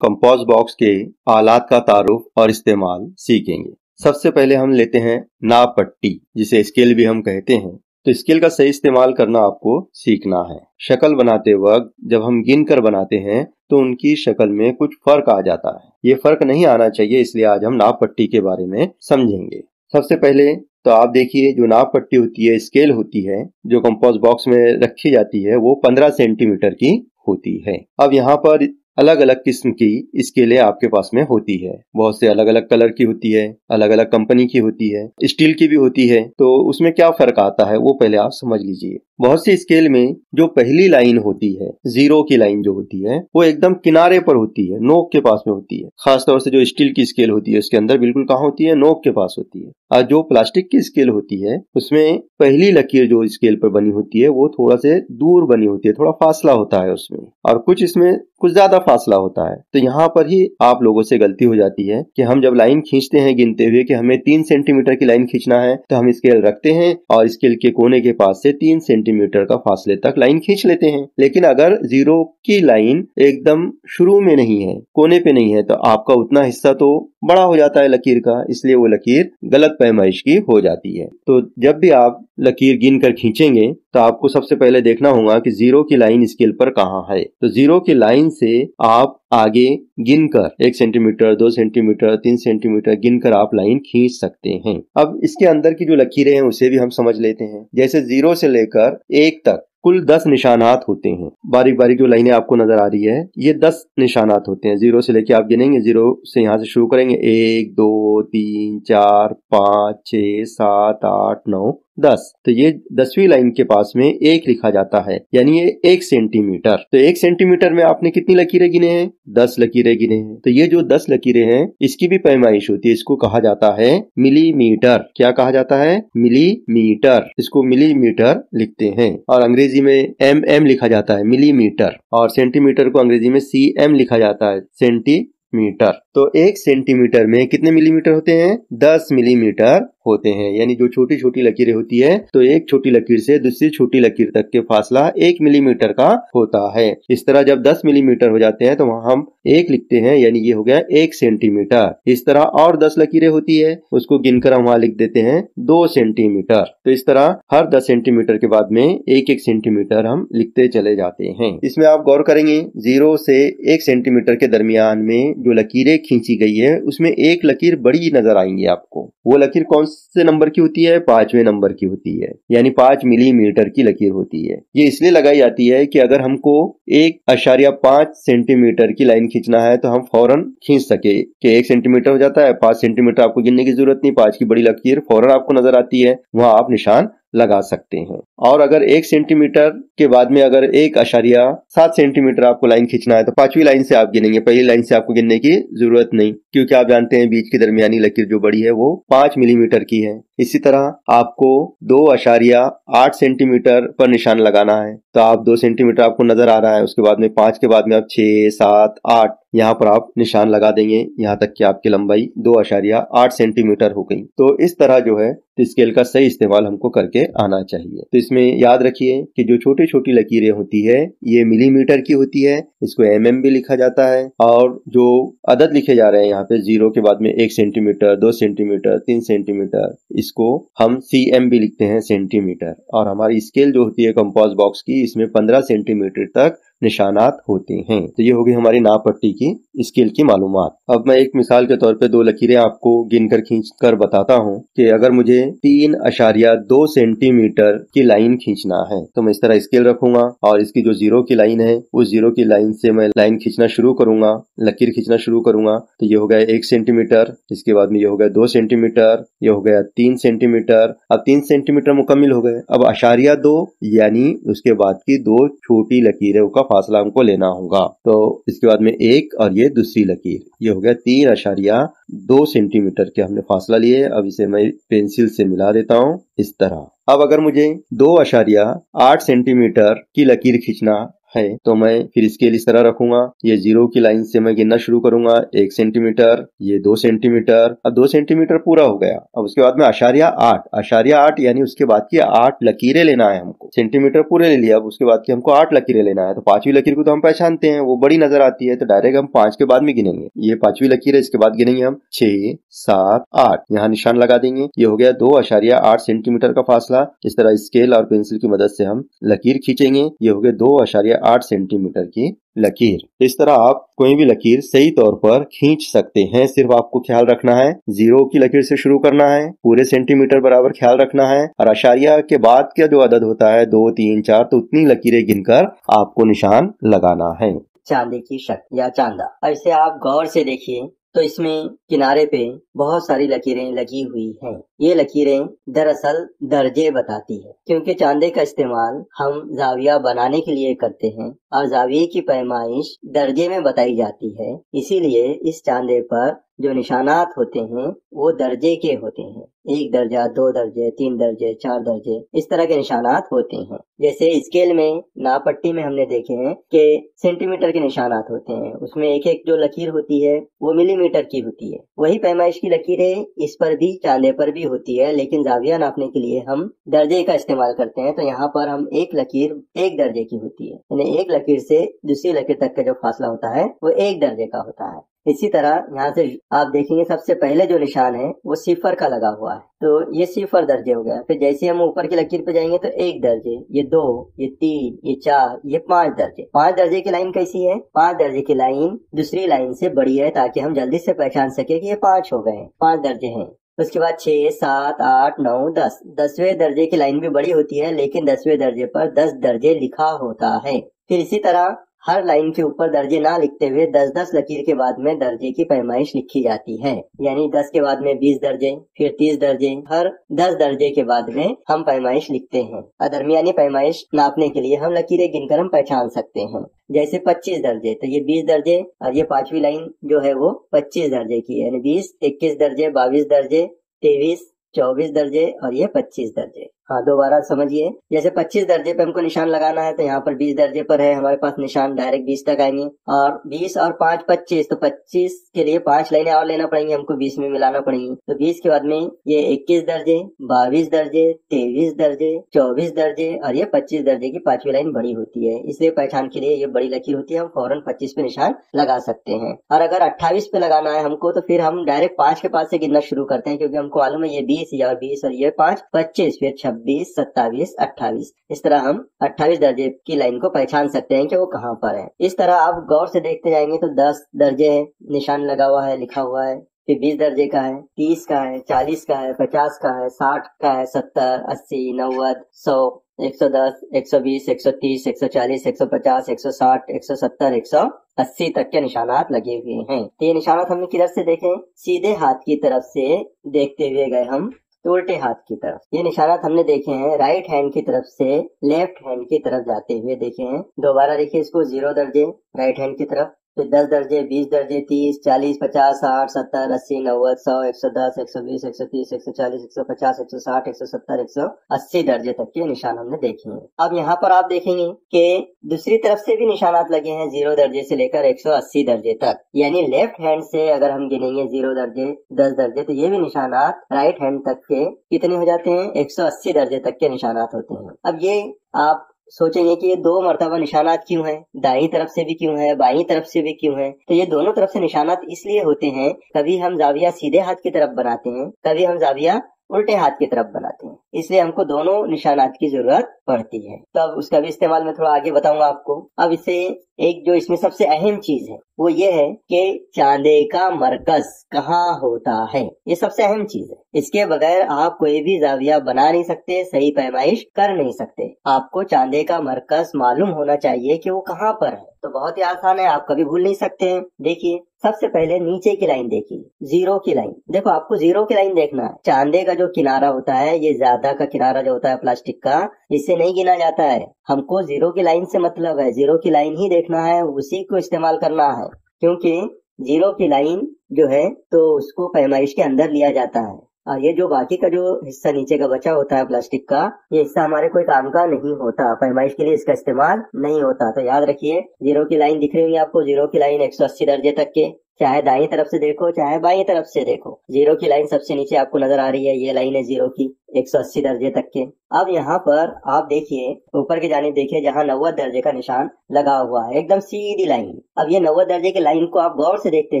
कंपास बॉक्स के आलात का तारुफ और इस्तेमाल सीखेंगे। सबसे पहले हम लेते हैं नाप पट्टी, जिसे स्केल भी हम कहते हैं। तो स्केल का सही इस्तेमाल करना आपको सीखना है। शक्ल बनाते वक्त जब हम गिन कर बनाते हैं तो उनकी शक्ल में कुछ फर्क आ जाता है, ये फर्क नहीं आना चाहिए, इसलिए आज हम नाप पट्टी के बारे में समझेंगे। सबसे पहले तो आप देखिए जो नाप पट्टी होती है, स्केल होती है जो कंपास बॉक्स में रखी जाती है, वो 15 सेंटीमीटर की होती है। अब यहाँ पर अलग अलग किस्म की स्केलें आपके पास में होती है, बहुत से अलग अलग कलर की होती है, अलग अलग कंपनी की होती है, स्टील की भी होती है। तो उसमें क्या फर्क आता है वो पहले आप समझ लीजिए। बहुत सी स्केल में जो पहली लाइन होती है, 0 की लाइन जो होती है, वो एकदम किनारे पर होती है, नोक के पास में होती है। खासतौर से जो स्टील की स्केल होती है उसके अंदर बिल्कुल कहाँ होती है, नोक के पास होती है। और जो प्लास्टिक की स्केल होती है उसमें पहली लकीर जो स्केल पर बनी होती है वो थोड़ा से दूर बनी होती है, थोड़ा फासला होता है उसमें। और कुछ इसमें कुछ ज्यादा फासला होता है। तो यहाँ पर ही आप लोगों से गलती हो जाती है कि हम जब लाइन खींचते हैं गिनते हुए कि हमें 3 सेंटीमीटर की लाइन खींचना है, तो हम स्केल रखते हैं और स्केल के कोने के पास से 3 सेंटीमीटर का फासले तक लाइन खींच लेते हैं। लेकिन अगर जीरो की लाइन एकदम शुरू में नहीं है, कोने पे नहीं है, तो आपका उतना हिस्सा तो बड़ा हो जाता है लकीर का, इसलिए वो लकीर गलत पैमाइश की हो जाती है। तो जब भी आप लकीर गिन कर खींचेंगे तो आपको सबसे पहले देखना होगा कि जीरो की लाइन स्केल पर कहाँ है। तो जीरो की लाइन से आप आगे गिनकर 1 सेंटीमीटर, 2 सेंटीमीटर, 3 सेंटीमीटर गिनकर आप लाइन खींच सकते हैं। अब इसके अंदर की जो लकीरें हैं उसे भी हम समझ लेते हैं। जैसे 0 से लेकर 1 तक कुल 10 निशानात होते हैं। बारीक बारीक जो लाइनें आपको नजर आ रही है ये 10 निशानात होते हैं। 0 से लेके आप गिनेंगे, 0 से यहाँ से शुरू करेंगे 1 2 3 4 5 6 7 8 9 10। तो ये 10वीं लाइन के पास में 1 लिखा जाता है, यानी ये 1 सेंटीमीटर। तो 1 सेंटीमीटर में आपने कितनी लकीरें गिने हैं? 10 लकीरें गिने हैं। तो ये जो 10 लकीरें हैं इसकी भी पैमाइश होती है, इसको कहा जाता है मिलीमीटर। क्या कहा जाता है? मिलीमीटर। इसको मिलीमीटर लिखते हैं और अंग्रेजी में mm लिखा जाता है, मिलीमीटर, और सेंटीमीटर को अंग्रेजी में cm लिखा जाता है, सेंटीमीटर। तो 1 सेंटीमीटर में कितने मिलीमीटर होते हैं? 10 मिलीमीटर होते हैं। यानी जो छोटी छोटी लकीरें होती है तो एक छोटी लकीर से दूसरी छोटी लकीर तक के फासला 1 मिलीमीटर का होता है। इस तरह जब 10 मिलीमीटर हो जाते हैं तो वहां हम 1 लिखते हैं, यानी ये हो गया 1 सेंटीमीटर। इस तरह और 10 लकीरें होती है, उसको गिनकर हम वहां लिख देते हैं 2 सेंटीमीटर। तो इस तरह हर 10 सेंटीमीटर के बाद में 1-1 सेंटीमीटर हम लिखते चले जाते हैं। इसमें आप गौर करेंगे 0 से 1 सेंटीमीटर के दरमियान में जो लकीरें खींची गई है उसमें एक लकीर बड़ी नजर आएंगी आपको। वो लकीर कौन से नंबर की होती है? 5वें नंबर की होती है, यानी 5 मिलीमीटर की लकीर होती है। ये इसलिए लगाई जाती है कि अगर हमको 1.5 सेंटीमीटर की लाइन खींचना है तो हम फौरन खींच सके कि 1 सेंटीमीटर हो जाता है, 5 सेंटीमीटर आपको गिनने की जरूरत नहीं, 5 की बड़ी लकीर फौरन आपको नजर आती है, वहां आप निशान लगा सकते हैं। और अगर 1 सेंटीमीटर के बाद में अगर 1.7 सेंटीमीटर आपको लाइन खींचना है तो 5वीं लाइन से आप गिनेंगे, पहली लाइन से आपको गिनने की जरूरत नहीं, क्योंकि आप जानते हैं बीच की दरमियानी लकीर जो बड़ी है वो 5 मिलीमीटर की है। इसी तरह आपको 2.8 सेंटीमीटर पर निशान लगाना है, तो आप 2 सेंटीमीटर आपको नजर आ रहा है, उसके बाद में 5 के बाद में आप 6 7 8 यहाँ पर आप निशान लगा देंगे, यहाँ तक कि आपकी लंबाई 2.8 सेंटीमीटर हो गई। तो इस तरह जो है स्केल का सही इस्तेमाल हमको करके आना चाहिए। तो इसमें याद रखिए कि जो छोटी छोटी लकीरें होती है ये मिलीमीटर की होती है, इसको mm भी लिखा जाता है, और जो अदद लिखे जा रहे हैं यहाँ पे 0 के बाद में 1 सेंटीमीटर, 2 सेंटीमीटर, 3 सेंटीमीटर, इसको हम cm भी लिखते हैं, सेंटीमीटर। और हमारी स्केल जो होती है कंपास बॉक्स की, इसमें 15 सेंटीमीटर तक निशानात होते हैं। तो ये होगी हमारी नाप पट्टी की स्केल की मालूमात। अब मैं एक मिसाल के तौर पे 2 लकीरें आपको गिनकर खींचकर बताता हूँ कि अगर मुझे 3.2 सेंटीमीटर की लाइन खींचना है तो मैं इस तरह स्केल रखूंगा और इसकी जो 0 की लाइन है उस 0 की लाइन से मैं लाइन खींचना शुरू करूंगा, लकीर खींचना शुरू करूंगा। तो ये हो गया 1 सेंटीमीटर, इसके बाद में ये हो गया 2 सेंटीमीटर, ये हो गया 3 सेंटीमीटर। अब 3 सेंटीमीटर मुकम्मिल हो गए। अब 0.2 यानी उसके बाद की 2 छोटी लकीरों का फासला हमको लेना होगा। तो इसके बाद में 1 और ये दूसरी लकीर, ये हो गया 3.2 सेंटीमीटर के हमने फासला लिए। अब इसे मैं पेंसिल से मिला देता हूँ इस तरह। अब अगर मुझे 2.8 सेंटीमीटर की लकीर खींचना है तो मैं फिर स्केल इस तरह रखूंगा, ये 0 की लाइन से मैं गिनना शुरू करूंगा, 1 सेंटीमीटर, ये 2 सेंटीमीटर। अब 2 सेंटीमीटर पूरा हो गया। अब उसके बाद में 0.8 यानी उसके बाद की 8 लकीरें लेना है हमको। सेंटीमीटर पूरे ले लिया, अब उसके बाद की हमको 8 लकीरें लेना है। तो 5वीं लकीर को तो हम पहचानते हैं, वो बड़ी नजर आती है, तो डायरेक्ट हम 5 के बाद में गिनेंगे। ये 5वीं लकीर है, इसके बाद गिनेंगे हम 6 7 8, यहाँ निशान लगा देंगे। ये हो गया 2.8 सेंटीमीटर का फासला। इस तरह स्केल और पेंसिल की मदद से हम लकीर खींचेंगे। ये हो गया 2.8 सेंटीमीटर की लकीर। इस तरह आप कोई भी लकीर सही तौर पर खींच सकते हैं। सिर्फ आपको ख्याल रखना है 0 की लकीर से शुरू करना है, पूरे सेंटीमीटर बराबर ख्याल रखना है, और आशारिया के बाद का जो अदद होता है 2 3 4, तो उतनी लकीरें गिनकर आपको निशान लगाना है। चांदी की शक्ल या चांदा, ऐसे आप गौर से देखिए तो इसमें किनारे पे बहुत सारी लकीरें लगी हुई हैं। ये लकीरें दरअसल दर्जे बताती है, क्योंकि चांदे का इस्तेमाल हम जाविया बनाने के लिए करते हैं और जाविये की पैमाइश दर्जे में बताई जाती है। इसीलिए इस चांदे पर जो निशानात होते हैं वो दर्जे के होते हैं, 1 दर्जा, 2 दर्जे, 3 दर्जे, 4 दर्जे, इस तरह के निशानात होते हैं। जैसे स्केल में, नापट्टी में हमने देखे हैं कि सेंटीमीटर के निशानात होते हैं, उसमें एक एक जो लकीर होती है वो मिलीमीटर की होती है। वही पैमाइश की लकीरें इस पर भी, चांदे पर भी होती है, लेकिन जाविया नापने के लिए हम दर्जे का इस्तेमाल करते हैं। तो यहाँ पर हम एक लकीर 1 दर्जे की होती है, यानी एक लकीर से दूसरी लकीर तक का जो फासला होता है वो 1 दर्जे का होता है। इसी तरह यहाँ से आप देखेंगे सबसे पहले जो निशान है वो सिफर का लगा हुआ है, तो ये सिफर दर्जे हो गया। फिर जैसे हम ऊपर की लकीर पे जाएंगे तो 1 दर्जे, ये 2, ये 3, ये 4, ये 5 दर्जे। 5 दर्जे की लाइन कैसी है? 5 दर्जे की लाइन दूसरी लाइन से बड़ी है, ताकि हम जल्दी से पहचान सके कि ये 5 हो गए, 5 दर्जे हैं। उसके बाद 6, 7, 8, 9, 10। 10वें दर्जे की लाइन भी बड़ी होती है, लेकिन 10वें दर्जे पर 10 दर्जे लिखा होता है। फिर इसी तरह हर लाइन के ऊपर दर्जे ना लिखते हुए 10-10 लकीर के बाद में दर्जे की पैमाइश लिखी जाती है, यानी 10 के बाद में 20 दर्जे, फिर 30 दर्जे, हर 10 दर्जे के बाद में हम पैमाइश लिखते हैं। दरमियानी पैमाइश नापने के लिए हम लकीरें गिनकर हम पहचान सकते हैं। जैसे 25 दर्जे, तो ये 20 दर्जे और ये 5वीं लाइन जो है वो 25 दर्जे की है, यानी 20, 21 दर्जे, 22 दर्जे, 23, 24 दर्जे और ये 25 दर्जे। हाँ, दोबारा समझिए। जैसे 25 दर्जे पे हमको निशान लगाना है, तो यहाँ पर 20 दर्जे पर है, हमारे पास निशान डायरेक्ट 20 तक आएंगे, और 20 और 5 25, तो 25 के लिए 5 लाइनें और लेना पड़ेंगी, हमको 20 में मिलाना पड़ेंगी। तो 20 के बाद में ये 21 दर्जे, 22 दर्जे, 23 दर्जे, 24 दर्जे और ये 25 दर्जे की 5वीं लाइन बड़ी होती है, इसलिए पहचान के लिए ये बड़ी लकीर होती है, हम फौरन 25 पे निशान लगा सकते हैं। और अगर 28 पे लगाना है हमको, तो फिर हम डायरेक्ट 5 के पास से गिनना शुरू करते हैं, क्योंकि हमको मालूम है ये 20 और 20 और ये 5 25, फिर 26, 27, 28। इस तरह हम 28 दर्जे की लाइन को पहचान सकते हैं कि वो कहाँ पर है। इस तरह आप गौर से देखते जाएंगे तो 10 दर्जे है, निशान लगा हुआ है, लिखा हुआ है, फिर 20 दर्जे का है, 30 का है, 40 का है, 50 का है, 60 का है, 70, 80, 90, 100, 110, 120, 130, 140, 150, 160, 170, 180 तक के निशानात लगे हुए हैं। तो ये निशानात हमने किधर से देखे? सीधे हाथ की तरफ से देखते हुए गए हम उल्टे हाथ की तरफ। ये निशानात हमने देखे हैं राइट हैंड की तरफ से लेफ्ट हैंड की तरफ जाते हुए देखे हैं। दोबारा देखिए इसको, 0 दर्जे राइट हैंड की तरफ, फिर 10 दर्जे, 20 दर्जे, 30, 40, 50, 60, 70, 80, 90, 100, 110, 120, 130, 140, 150, 160, 170, 180 दर्जे तक के निशान हमने देखे हैं। अब यहाँ पर आप देखेंगे कि दूसरी तरफ से भी निशानात लगे हैं 0 दर्जे से लेकर 180 दर्जे तक, यानी लेफ्ट हैंड से अगर हम गिनेंगे 0 दर्जे, 10 दर्जे, तो ये भी निशानात राइट हैंड तक के कितने हो जाते हैं? 180 दर्जे तक के निशानात होते हैं। अब ये आप सोचेंगे कि ये 2 मर्तबा निशानात क्यों हैं, दाईं तरफ से भी क्यों है, बाईं तरफ से भी क्यों है? तो ये दोनों तरफ से निशानात इसलिए होते हैं, कभी हम जाविया सीधे हाथ की तरफ बनाते हैं, कभी हम जाविया उल्टे हाथ की तरफ बनाते हैं, इसलिए हमको दोनों निशानात की जरूरत पड़ती है। तो अब उसका भी इस्तेमाल मैं थोड़ा आगे बताऊंगा आपको। अब इसे एक जो इसमें सबसे अहम चीज है वो ये है कि चांदे का मरकज कहाँ होता है, ये सबसे अहम चीज है। इसके बगैर आप कोई भी जाविया बना नहीं सकते, सही पैमाइश कर नहीं सकते। आपको चांदे का मरकज मालूम होना चाहिए कि वो कहाँ पर है। तो बहुत ही आसान है, आप कभी भूल नहीं सकते हैं। देखिए सबसे पहले नीचे की लाइन देखिए, 0 की लाइन। देखो आपको 0 की लाइन देखना है। चांदे का जो किनारा होता है, ये ज्यादा का किनारा जो होता है प्लास्टिक का, इससे नहीं गिना जाता है। हमको 0 की लाइन से मतलब है, 0 की लाइन ही देखना है, उसी को इस्तेमाल करना है, क्योंकि 0 की लाइन जो है तो उसको पैमाइश के अंदर लिया जाता है, और ये जो बाकी का जो हिस्सा नीचे का बचा होता है प्लास्टिक का, ये हिस्सा हमारे कोई काम का नहीं होता, पैमाइश के लिए इसका इस्तेमाल नहीं होता। तो याद रखिए 0 की लाइन दिख रही होगी आपको, 0 की लाइन 180 दर्जे तक के, चाहे दाईं तरफ से देखो चाहे बाईं तरफ से देखो, 0 की लाइन सबसे नीचे आपको नजर आ रही है, ये लाइन है 0 की 180 दर्जे तक के। अब यहाँ पर आप देखिए ऊपर की जानिब देखिए, जहाँ 90 दर्जे का निशान लगा हुआ है, एकदम सीधी लाइन। अब ये 90 दर्जे की लाइन को आप गौर से देखते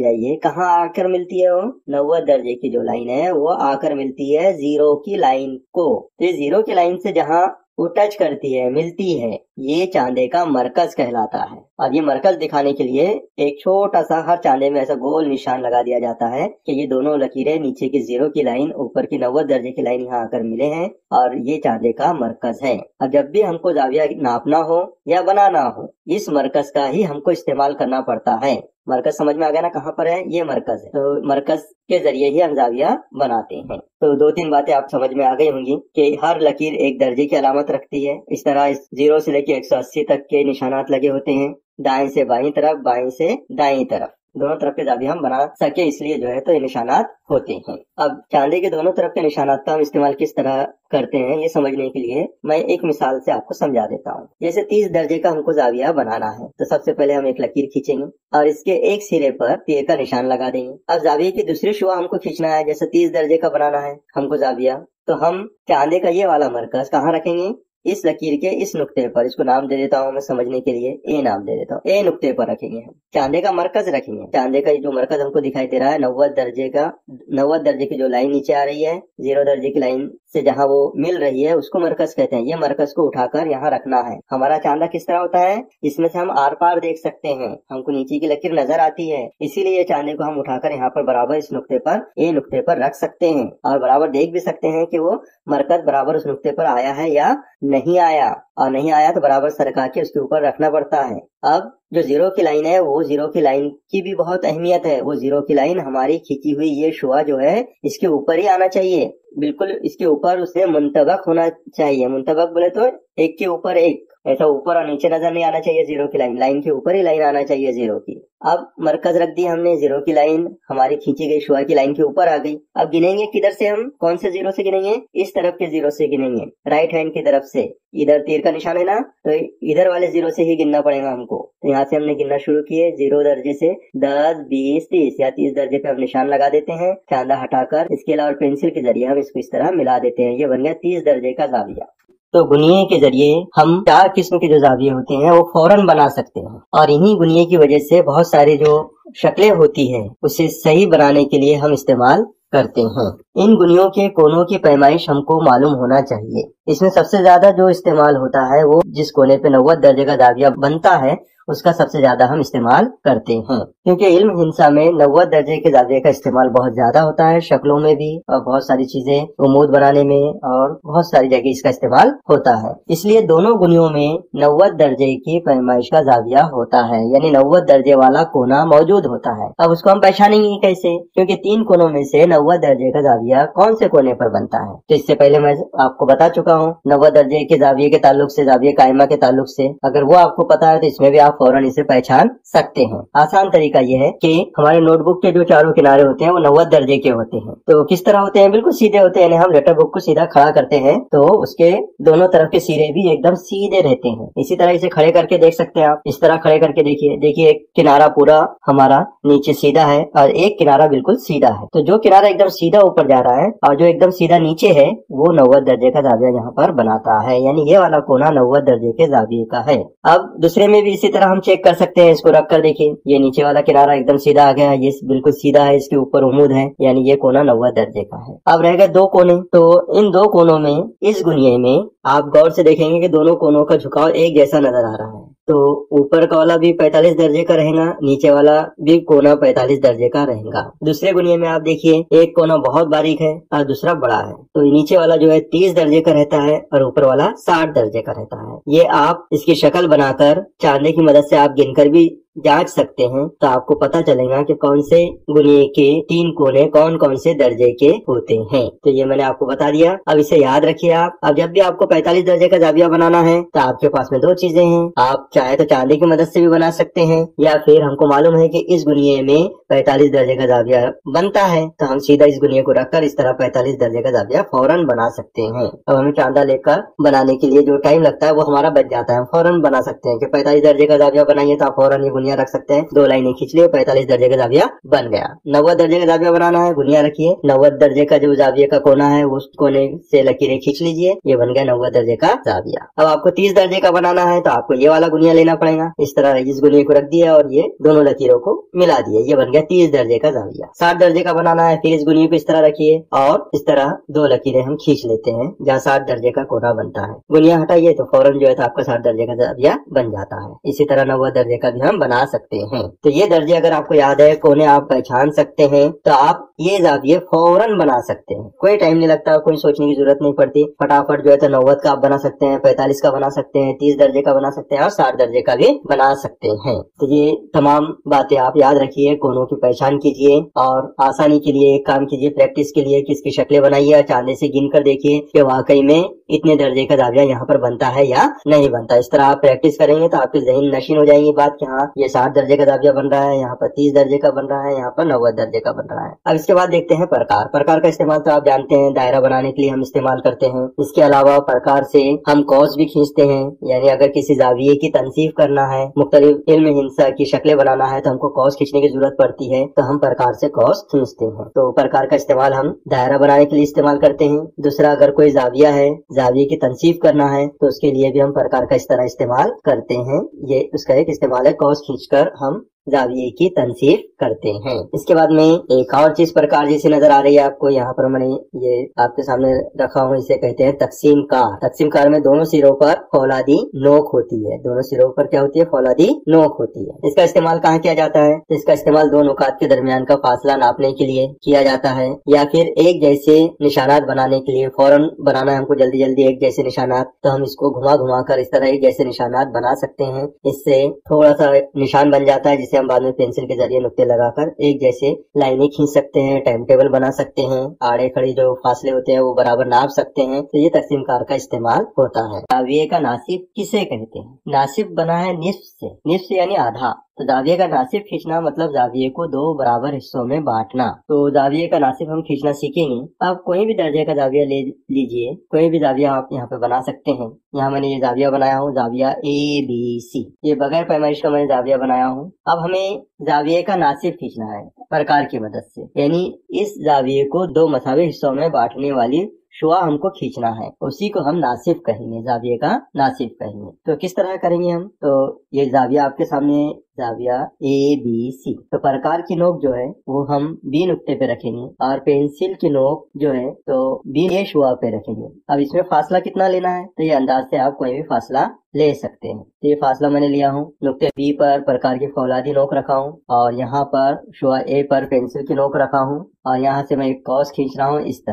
जाइए, कहाँ आकर मिलती है वो 90 दर्जे की जो लाइन है वो आकर मिलती है 0 की लाइन को। तो ये 0 की लाइन से जहाँ वो टच करती है, मिलती है, ये चांदे का मरकज कहलाता है। और ये मरकज दिखाने के लिए एक छोटा सा हर चांदे में ऐसा गोल निशान लगा दिया जाता है कि ये दोनों लकीरें, नीचे की 0 की लाइन, ऊपर की 90 दर्जे की लाइन यहाँ आकर मिले हैं, और ये चांदे का मरकज है। अब जब भी हमको जाविया नापना हो या बनाना हो, इस मरकज का ही हमको इस्तेमाल करना पड़ता है। मरकज समझ में आ गया ना कहाँ पर है, ये मरकज है। तो मरकज के जरिए ही हम जाविया बनाते हैं। तो 2-3 बातें आप समझ में आ गई होंगी कि हर लकीर एक दर्जे की अलामत रखती है। इस तरह 0 से लेकर 180 तक के निशानात लगे होते हैं, दाएं से बाईं तरफ, बाईं से दाईं तरफ, दोनों तरफ के जाविया हम बना सके इसलिए जो है तो ये निशानात होते हैं। अब चांदी के दोनों तरफ के निशानात का हम इस्तेमाल किस तरह करते हैं ये समझने के लिए मैं एक मिसाल से आपको समझा देता हूँ। जैसे 30 दर्जे का हमको जाविया बनाना है, तो सबसे पहले हम एक लकीर खींचेंगे और इसके एक सिरे पर तीर का निशान लगा देंगे। अब जाविये की दूसरी शुआ हमको खींचना है, जैसे 30 दर्जे का बनाना है हमको जाविया, तो हम चांदी का ये वाला मरकज कहाँ रखेंगे, इस लकीर के इस नुक्ते पर। इसको नाम दे देता हूँ मैं समझने के लिए, ए नाम दे देता हूँ। ए नुक्ते पर रखेंगे हम, चांदे का मरकज रखेंगे। चांदे का जो मरकज हमको दिखाई दे रहा है 90 दर्जे का, 90 दर्जे की जो लाइन नीचे आ रही है 0 दर्जे की लाइन से जहाँ वो मिल रही है उसको मरकज कहते हैं। ये मरकज को उठाकर यहाँ रखना है। हमारा चांदा किस तरह होता है, इसमें से हम आर पार देख सकते हैं, हमको नीचे की लकीर नजर आती है, इसीलिए चांदे को हम उठाकर यहाँ पर बराबर इस नुक्ते पर, ए नुक्ते पर रख सकते हैं और बराबर देख भी सकते हैं कि वो मरकज बराबर उस नुक्ते पर आया है या नहीं आया, और नहीं आया तो बराबर सरका के उसके ऊपर रखना पड़ता है। अब जो 0 की लाइन है वो 0 की लाइन की भी बहुत अहमियत है। वो 0 की लाइन हमारी खींची हुई ये शुआ जो है इसके ऊपर ही आना चाहिए, बिल्कुल इसके ऊपर उसे मुंतबक होना चाहिए। मुंतबक बोले तो एक के ऊपर एक, ऐसा ऊपर और नीचे नजर नहीं आना चाहिए। 0 की लाइन के ऊपर ही लाइन आना चाहिए 0 की। अब मरकज रख दी हमने, 0 की लाइन हमारी खींची गई शुआ की लाइन के ऊपर आ गई। अब गिनेंगे किधर से, हम कौन से 0 से गिनेंगे, इस तरफ के 0 से गिनेंगे, राइट हैंड की तरफ से। इधर तीर का निशान है ना, तो इधर वाले 0 से ही गिनना पड़ेगा हमको। तो यहाँ से हमने गिनना शुरू किए 0 दर्जे से 10, 20, 30 या 30 दर्जे पे हम निशान लगा देते हैं चांदा हटाकर। इसके अलावा पेंसिल के जरिए हम इसको इस तरह मिला देते हैं। ये बन गया 30 दर्जे का जाविया। तो गुनिये के जरिए हम 4 किस्म के जो जाविये होते हैं वो फौरन बना सकते हैं, और इन्हीं गुनिये की वजह से बहुत सारी जो शक्लें होती हैं उसे सही बनाने के लिए हम इस्तेमाल करते हैं। इन गुनियों के कोनों की पैमाइश हमको मालूम होना चाहिए। इसमें सबसे ज्यादा जो इस्तेमाल होता है वो जिस कोने पे 90 दर्जे का जाविया बनता है उसका सबसे ज्यादा हम इस्तेमाल करते हैं, क्योंकि इल्म हिंसा में 90 दर्जे के जाविये का इस्तेमाल बहुत ज्यादा होता है, शक्लों में भी और बहुत सारी चीजें उमूद बनाने में और बहुत सारी जगह इसका इस्तेमाल होता है। इसलिए दोनों गुनियों में 90 दर्जे की पैमाइश का जाविया होता है, यानी 90 दर्जे वाला कोना मौजूद होता है। अब उसको हम पहचानेंगे कैसे, क्योंकि 3 कोनों में से 90 दर्जे का जाविया कौन से कोने पर बनता है। तो इससे पहले मैं आपको बता चुका हूँ 90 दर्जे के जाविये के ताल्लुक से, जाविये कायमा के ताल्लुक से, अगर वो आपको पता है तो इसमें भी आप फौरन इसे पहचान सकते हैं। आसान तरीका यह है कि हमारे नोटबुक के जो चारों किनारे होते हैं वो 90 दर्जे के होते हैं। तो किस तरह होते हैं, बिल्कुल सीधे होते हैं। यानी हम लेटर बुक को सीधा खड़ा करते हैं तो उसके दोनों तरफ के सिरे भी एकदम सीधे रहते हैं। इसी तरह इसे खड़े करके देख सकते हैं आप, इस तरह खड़े करके देखिए एक किनारा पूरा हमारा नीचे सीधा है और एक किनारा बिल्कुल सीधा है। तो जो किनारा एकदम सीधा ऊपर जा रहा है और जो एकदम सीधा नीचे है वो 90 दर्जे का जाविया यहाँ पर बनाता है, यानी ये वाला कोना 90 दर्जे के जाविये का है। अब दूसरे में भी इसी तरह हम चेक कर सकते हैं। इसको रख कर देखिए, ये नीचे वाला किनारा एकदम सीधा आ गया, ये बिल्कुल सीधा है, इसके ऊपर उमूद है, यानी ये कोना 90 दर्जे का है। अब रह गए 2 कोने, तो इन 2 कोनों में इस गुनिये में आप गौर से देखेंगे कि दोनों कोनों का झुकाव एक जैसा नजर आ रहा है। तो ऊपर का वाला भी 45 दर्जे का रहेगा, नीचे वाला भी कोना 45 दर्जे का रहेगा। दूसरे गुनिये में आप देखिए एक कोना बहुत बारीक है और दूसरा बड़ा है, तो नीचे वाला जो है 30 दर्जे का रहता है और ऊपर वाला 60 दर्जे का रहता है। ये आप इसकी शक्ल बनाकर चांदे की मदद से आप गिनकर भी जांच सकते हैं, तो आपको पता चलेगा कि कौन से गुनिये के 3 कोने कौन कौन से दर्जे के होते हैं। तो ये मैंने आपको बता दिया। अब इसे याद रखिए आप। अब जब भी आपको 45 दर्जे का जाविया बनाना है तो आपके पास में 2 चीजें हैं। आप चाहे तो चांदी की मदद से भी बना सकते हैं, या फिर हमको मालूम है कि इस गुनिये में 45 दर्जे का जाविया बनता है तो हम सीधा इस गुनिये को रखकर इस तरह 45 दर्जे का जाविया फौरन बना सकते हैं। अब हमें चांदा लेकर बनाने के लिए जो टाइम लगता है वो हमारा बच जाता है, हम फौरन बना सकते हैं। कि 45 दर्जे का जाविया बनाइए तो आप फौरन ये गुनिया रख सकते हैं, 2 लाइनें खींच लिए, 45 दर्जे का जाविया बन गया। 90 दर्जे का जाविया बनाना है, गुनिया रखिए, 90 दर्जे का जो जाविये का कोना है उस कोने से लकीरें खींच लीजिए, ये बन गया 90 दर्जे का जाविया। अब आपको 30 दर्जे का बनाना है तो आपको ये वाला गुनिया लेना पड़ेगा। इस तरह इस गुनिये को रख दिया और ये दोनों लकीरों को मिला दिए, ये बन गया 30 दर्जे का जाविया। 60 दर्जे का बनाना है, फिर इस गुनिये को इस तरह रखिए और इस तरह 2 लकीरें हम खींच लेते हैं जहाँ 60 दर्जे का कोना बनता है। गुनिया हटाइए तो फौरन जो है आपका 60 दर्जे का जाविया बन जाता है। इसी तरह 90 दर्जे का भी हम बना बना सकते हैं। तो ये दर्जे अगर आपको याद है, कोने आप पहचान सकते हैं, तो आप ये जाविये फौरन बना सकते हैं। कोई टाइम नहीं लगता, कोई सोचने की जरूरत नहीं पड़ती, फटाफट जो है तो 90 का आप बना सकते हैं, 45 का बना सकते हैं, 30 दर्जे का बना सकते हैं और 60 दर्जे का भी बना सकते हैं। तो ये तमाम बातें आप याद रखिए, कोनों की पहचान कीजिए और आसानी के लिए एक काम कीजिए, प्रैक्टिस के लिए किसकी शक्लें बनाइए और चांदे से गिन कर देखिए कि वाकई में इतने दर्जे का जाविया यहाँ पर बनता है या नहीं बनता। इस तरह आप प्रैक्टिस करेंगे तो आपके जहन नशीन हो जाएंगी बात कि हाँ ये 60 दर्जे का जाविया बन रहा है, यहाँ पर 30 दर्जे का बन रहा है, यहाँ पर 90 दर्जे का बन रहा है। अब इसके बाद देखते हैं प्रकार। प्रकार का इस्तेमाल तो आप जानते हैं, दायरा बनाने के लिए हम इस्तेमाल करते हैं। इसके अलावा प्रकार से हम कौस भी खींचते हैं, यानी अगर किसी जाविये की तनसीफ करना है, मुख्तलिफ इल्म हिंसा की शक्लें बनाना है तो हमको कौस खींचने की जरूरत पड़ती है, तो हम प्रकार से कौस खींचते हैं। तो प्रकार का इस्तेमाल हम दायरा बनाने के लिए इस्तेमाल करते हैं। दूसरा, अगर कोई जाविया है, जाविये की तनसीफ करना है, तो उसके लिए भी हम प्रकार का इस तरह इस्तेमाल करते हैं। ये उसका एक इस्तेमाल है, कौस खींचकर हम जाविये की तनसीफ करते हैं। इसके बाद में एक और चीज प्रकार जैसी नजर आ रही है आपको, यहाँ पर मैंने ये आपके सामने रखा हूँ, इसे कहते हैं तकसीम कार। तकसीम कार में दोनों सिरों पर फौलादी नोक होती है, दोनों सिरों पर क्या होती है, फौलादी नोक होती है। इसका इस्तेमाल कहाँ किया जाता है? इसका इस्तेमाल दो नुकात के दरमियान का फासला नापने के लिए किया जाता है, या फिर एक जैसे निशानात बनाने के लिए। फौरन बनाना है हमको जल्दी जल्दी एक जैसे निशानात, तो हम इसको घुमा घुमा कर इस तरह एक जैसे निशानात बना सकते हैं। इससे थोड़ा सा निशान बन जाता है, जिसे हम बाद में पेंसिल के जरिए नुक्ते लगाकर एक जैसे लाइनें खींच सकते हैं, टाइम टेबल बना सकते हैं, आड़े खड़ी जो फासले होते हैं वो बराबर नाप सकते हैं। तो ये तकसीम कार का इस्तेमाल होता है। जाविये का नासिब किसे कहते हैं? नासिब बना है निस्फ से यानी आधा। तो जाविये का नासिब खींचना मतलब जाविये को दो बराबर हिस्सों में बांटना। तो जाविये का नासिब हम खींचना सीखेंगे। आप कोई भी दर्जे का जाविया ले लीजिए, कोई भी जाविया आप यहाँ पे बना सकते हैं। यहाँ मैंने ये जाविया बनाया हूँ, जाविया ABC, ये बगैर पैमाइश का मैंने जाविया बनाया हूँ। अब हमें जाविये का नासिब खींचना है प्रकार की मदद से, यानी इस जाविये को दो मसावे हिस्सों में बांटने वाली शुआ हमको खींचना है, उसी को हम नासिब कहेंगे, जाविये का नासिब कहेंगे। तो किस तरह करेंगे हम? तो ये जाविया आपके सामने, जाविया ABC। तो प्रकार की नोक जो है वो हम B नुक्ते पे रखेंगे और पेंसिल की नोक जो है तो B ए शुआ पे रखेंगे। अब इसमें फासला कितना लेना है? तो ये अंदाज से आप कोई भी फासला ले सकते हैं। तो ये फासला मैंने लिया हूँ, नुक्ते B पर प्रकार की फौलादी नोक रखा हूँ और यहाँ पर शुआ A पर पेंसिल की नोक रखा हूँ और यहाँ से मैं एक कौस खींच रहा हूँ। इस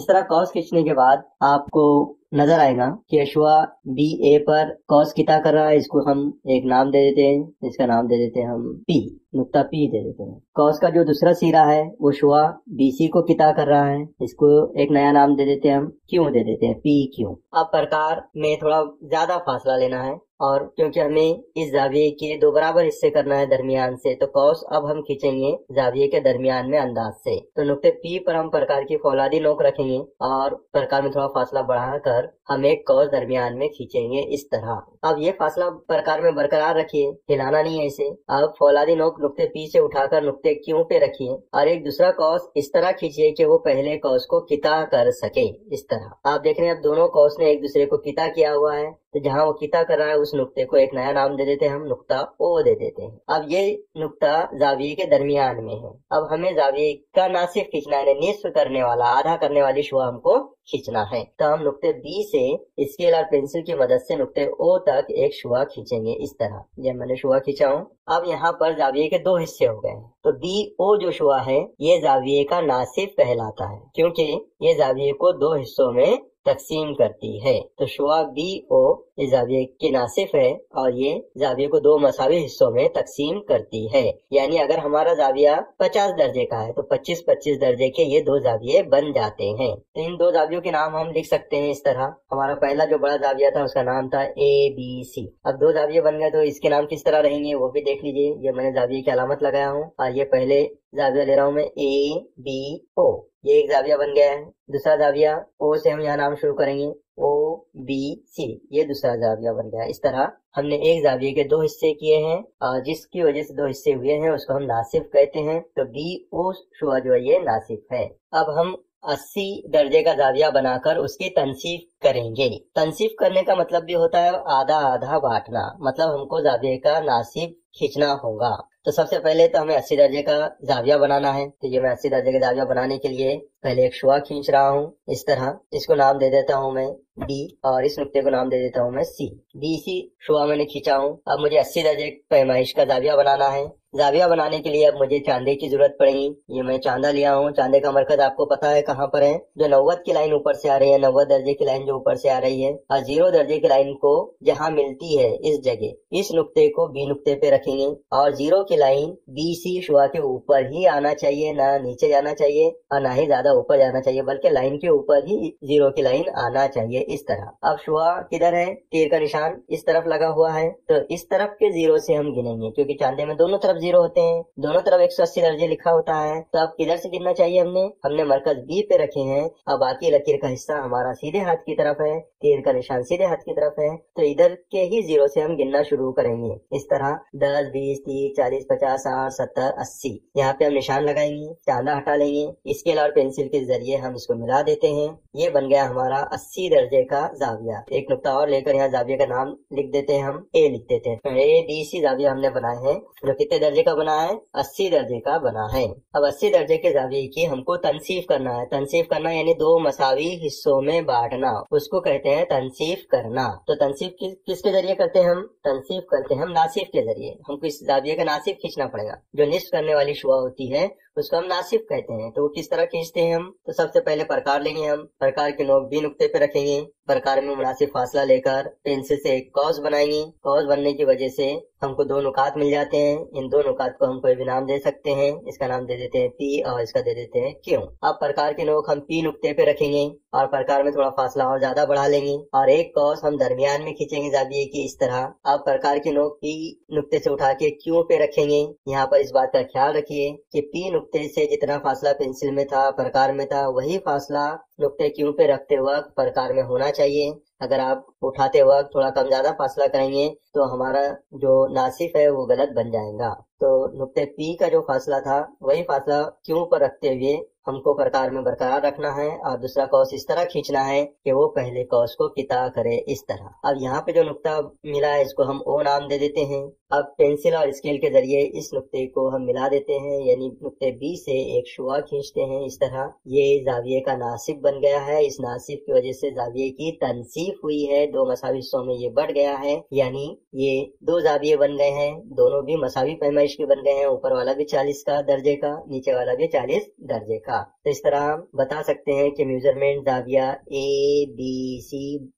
तरह कौस खींचने के बाद आपको नजर आएगा कि शुआ BA पर कौस किता कर रहा है, इसको हम एक नाम दे देते हैं, इसका नाम दे देते हैं हम P, नुक्ता P दे देते हैं। कौस का जो दूसरा सिरा है वो शुआ BC को किता कर रहा है, इसको एक नया नाम दे देते हैं हम, Q दे देते हैं, PQ। अब प्रकार में थोड़ा ज्यादा फासला लेना है और क्योंकि हमें इस जाविये के दो बराबर हिस्से करना है दरमियान से, तो कौस अब हम खींचेंगे जाविये के दरमियान में अंदाज से। तो नुक्ते P पर हम प्रकार की फौलादी नोक रखेंगे और प्रकार में थोड़ा फासला बढ़ाकर हम एक कौस दरमियान में खींचेंगे इस तरह। अब ये फासला प्रकार में बरकरार रखिए, हिलाना नहीं है इसे। अब फौलादी नोक नुक्ते P से उठाकर नुक्ते Q पे रखिए और एक दूसरा कौस इस तरह खींचिए कि वो पहले कौस को किता कर सके। इस तरह आप देख रहे हैं अब दोनों कौस ने एक दूसरे को किता किया हुआ है, तो जहाँ वो किता कर रहा है उस नुक्ते को एक नया नाम दे देते हैं हम, नुक्ता O दे देते हैं। अब ये नुक्ता जाविये के दरमियान में है। अब हमें जाविये का नासिब खींचना है, निस्फ करने वाला, आधा करने वाली शुआ हमको खींचना है। तो हम नुक्ते B से स्केल और पेंसिल की मदद से नुक्ते O तक एक शुआ खींचेंगे। इस तरह ये मैंने शुआ खींचा हूँ। अब यहाँ पर जाविये के दो हिस्से हो गए हैं, तो DO जो शुआ है ये जाविये का नासिब कहलाता है, क्योंकि ये जाविये को दो हिस्सों में तकसीम करती है। तो शुआ BO इस जाविये की नासिफ है और ये जाविये को दो मसावी हिस्सों में तकसीम करती है। यानी अगर हमारा जाविया 50 दर्जे का है तो 25-25 दर्जे के ये दो जाविये बन जाते हैं। तो इन दो जावियों के नाम हम लिख सकते हैं इस तरह। हमारा पहला जो बड़ा जाविया था उसका नाम था ABC। अब दो जाविये बन गए तो इसके नाम किस तरह रहेंगे वो भी देख लीजिए। ये मैंने जाविये की अलामत लगाया हूँ और ये पहले जाविया ले रहा हूँ मैं ABO, ये एक जाविया बन गया है। दूसरा जाविया O से हम यहाँ नाम शुरू करेंगे, OBC, ये दूसरा जाविया बन गया। इस तरह हमने एक जाविये के दो हिस्से किए हैं और जिसकी वजह से दो हिस्से हुए हैं उसको हम नासिफ कहते हैं। तो BO शुआ जो है ये नासिफ है। अब हम 80 दर्जे का जाविया बनाकर उसकी तनसीफ करेंगे। तनसीफ करने का मतलब भी होता है आधा आधा बांटना, मतलब हमको जाविये का नासिब खींचना होगा। तो सबसे पहले तो हमें 80 दर्जे का जाविया बनाना है। तो ये मैं 80 दर्जे का जाविया बनाने के लिए पहले एक शुआ खींच रहा हूँ इस तरह। इसको नाम दे देता हूँ मैं डी और इस नुक्ते को नाम दे देता हूँ मैं सी। BC शुआ मैंने खींचा हूँ। अब मुझे 80 दर्जे पैमाइश का जाविया बनाना है। जाविया बनाने के लिए अब मुझे चांदे की जरूरत पड़ेगी। ये मैं चांदा लिया हूँ। चांदे का मरकज आपको पता है कहाँ पर है, जो 90 की लाइन ऊपर से आ रही है, 90 दर्जे की लाइन जो ऊपर से आ रही है, और 0 दर्जे की लाइन को जहाँ मिलती है इस जगह, इस नुक्ते को B नुक्ते पे रखेंगे और 0 की लाइन BC शुआ के ऊपर ही आना चाहिए, ना नीचे जाना चाहिए और ना ही ज्यादा ऊपर जाना चाहिए, बल्कि लाइन के ऊपर ही 0 की लाइन आना चाहिए इस तरह। अब शुआ किधर है? तीर का निशान इस तरफ लगा हुआ है, तो इस तरफ के 0 से हम गिनेंगे, क्योंकि चांदे में दोनों तरफ 0 होते हैं, दोनों तरफ 180 दर्जे लिखा होता है। तो अब किधर से गिनना चाहिए? हमने मरकज B पे रखे हैं। अब बाकी लकीर का हिस्सा हमारा सीधे हाथ की तरफ है, तीर का निशान सीधे हाथ की तरफ है, तो इधर के ही 0 से हम गिनना शुरू करेंगे इस तरह। 10, 20, 30, 40, 50, 60, 70, 80 यहाँ पे हम निशान लगाएंगे, चांदा हटा लेंगे, स्केल और पेंसिल के जरिए हम इसको मिला देते हैं। ये बन गया हमारा 80 दर्जे का जाविया। एक नुक्ता और लेकर यहाँ जाविया का नाम लिख देते हैं, हम A लिख देते हैं। ABC जाविया हमने बनाए हैं, जो कितने दर्जे का बना है? 80 दर्जे का बना है। अब 80 दर्जे के जाविये की हमको तनसीफ करना है। तनसीफ करना यानी दो मसावी हिस्सों में बांटना, उसको कहते हैं तनसीफ करना। तो तनसीफ किसके जरिए करते हैं? हम तनसीफ करते हैं हम नासिफ के जरिए। हमको इस जाविये का नासिफ खींचना पड़ेगा। जो निश्चित करने वाली शुआ होती है उसको हम नासिफ कहते हैं। तो किस तरह खींचते हैं हम? तो सबसे पहले प्रकार लेंगे हम, प्रकार के नोक B नुक्ते पे रखेंगे, प्रकार में मुनासिब फासला लेकर पेंसिल से एक कौस बनाएंगे। कौस बनने की वजह से हमको दो नुकात मिल जाते हैं। इन दो नुकात को हम कोई भी नाम दे सकते हैं। इसका नाम दे देते हैं P और इसका दे देते हैं Q। अब प्रकार के नोक हम P नुक्ते पे रखेंगे और प्रकार में थोड़ा फासला और ज्यादा बढ़ा लेंगे और एक कौस हम दरमियान में खींचेंगे जाविये की इस तरह। अब प्रकार के नोक P नुक्ते से उठा के Q पे रखेंगे। यहाँ पर इस बात का ख्याल रखिए कि P नुक्ते से जितना फासला पेंसिल में था, प्रकार में था, वही फासला नुक्ते Q पे रखते वक्त प्रकार में होना चाहिए। अगर आप उठाते वक्त थोड़ा कम ज्यादा फासला करेंगे तो हमारा जो नासिफ है वो गलत बन जाएगा। तो नुक्ते P का जो फासला था वही फासला Q पर रखते हुए हमको प्रकार में बरकरार रखना है और दूसरा कौस इस तरह खींचना है कि वो पहले कौस को किता करे इस तरह। अब यहाँ पे जो नुक्ता मिला है इसको हम O नाम दे देते हैं। अब पेंसिल और स्केल के जरिए इस नुक्ते को हम मिला देते हैं, यानी नुक्ते B से एक शुआ खींचते हैं इस तरह। ये जाविये का नासिब बन गया है। इस नासिब की वजह से जाविये की तनसीफ हुई है, दो मसावी हिस्सों में ये बढ़ गया है, यानी ये दो जाविये बन गए हैं। दोनों भी मसावी पैमाइश के बन गए हैं। ऊपर वाला भी 40 का दर्जे का, नीचे वाला भी 40 दर्जे का। तो इस तरह हम बता सकते हैं कि मेजरमेंट जाविया ABC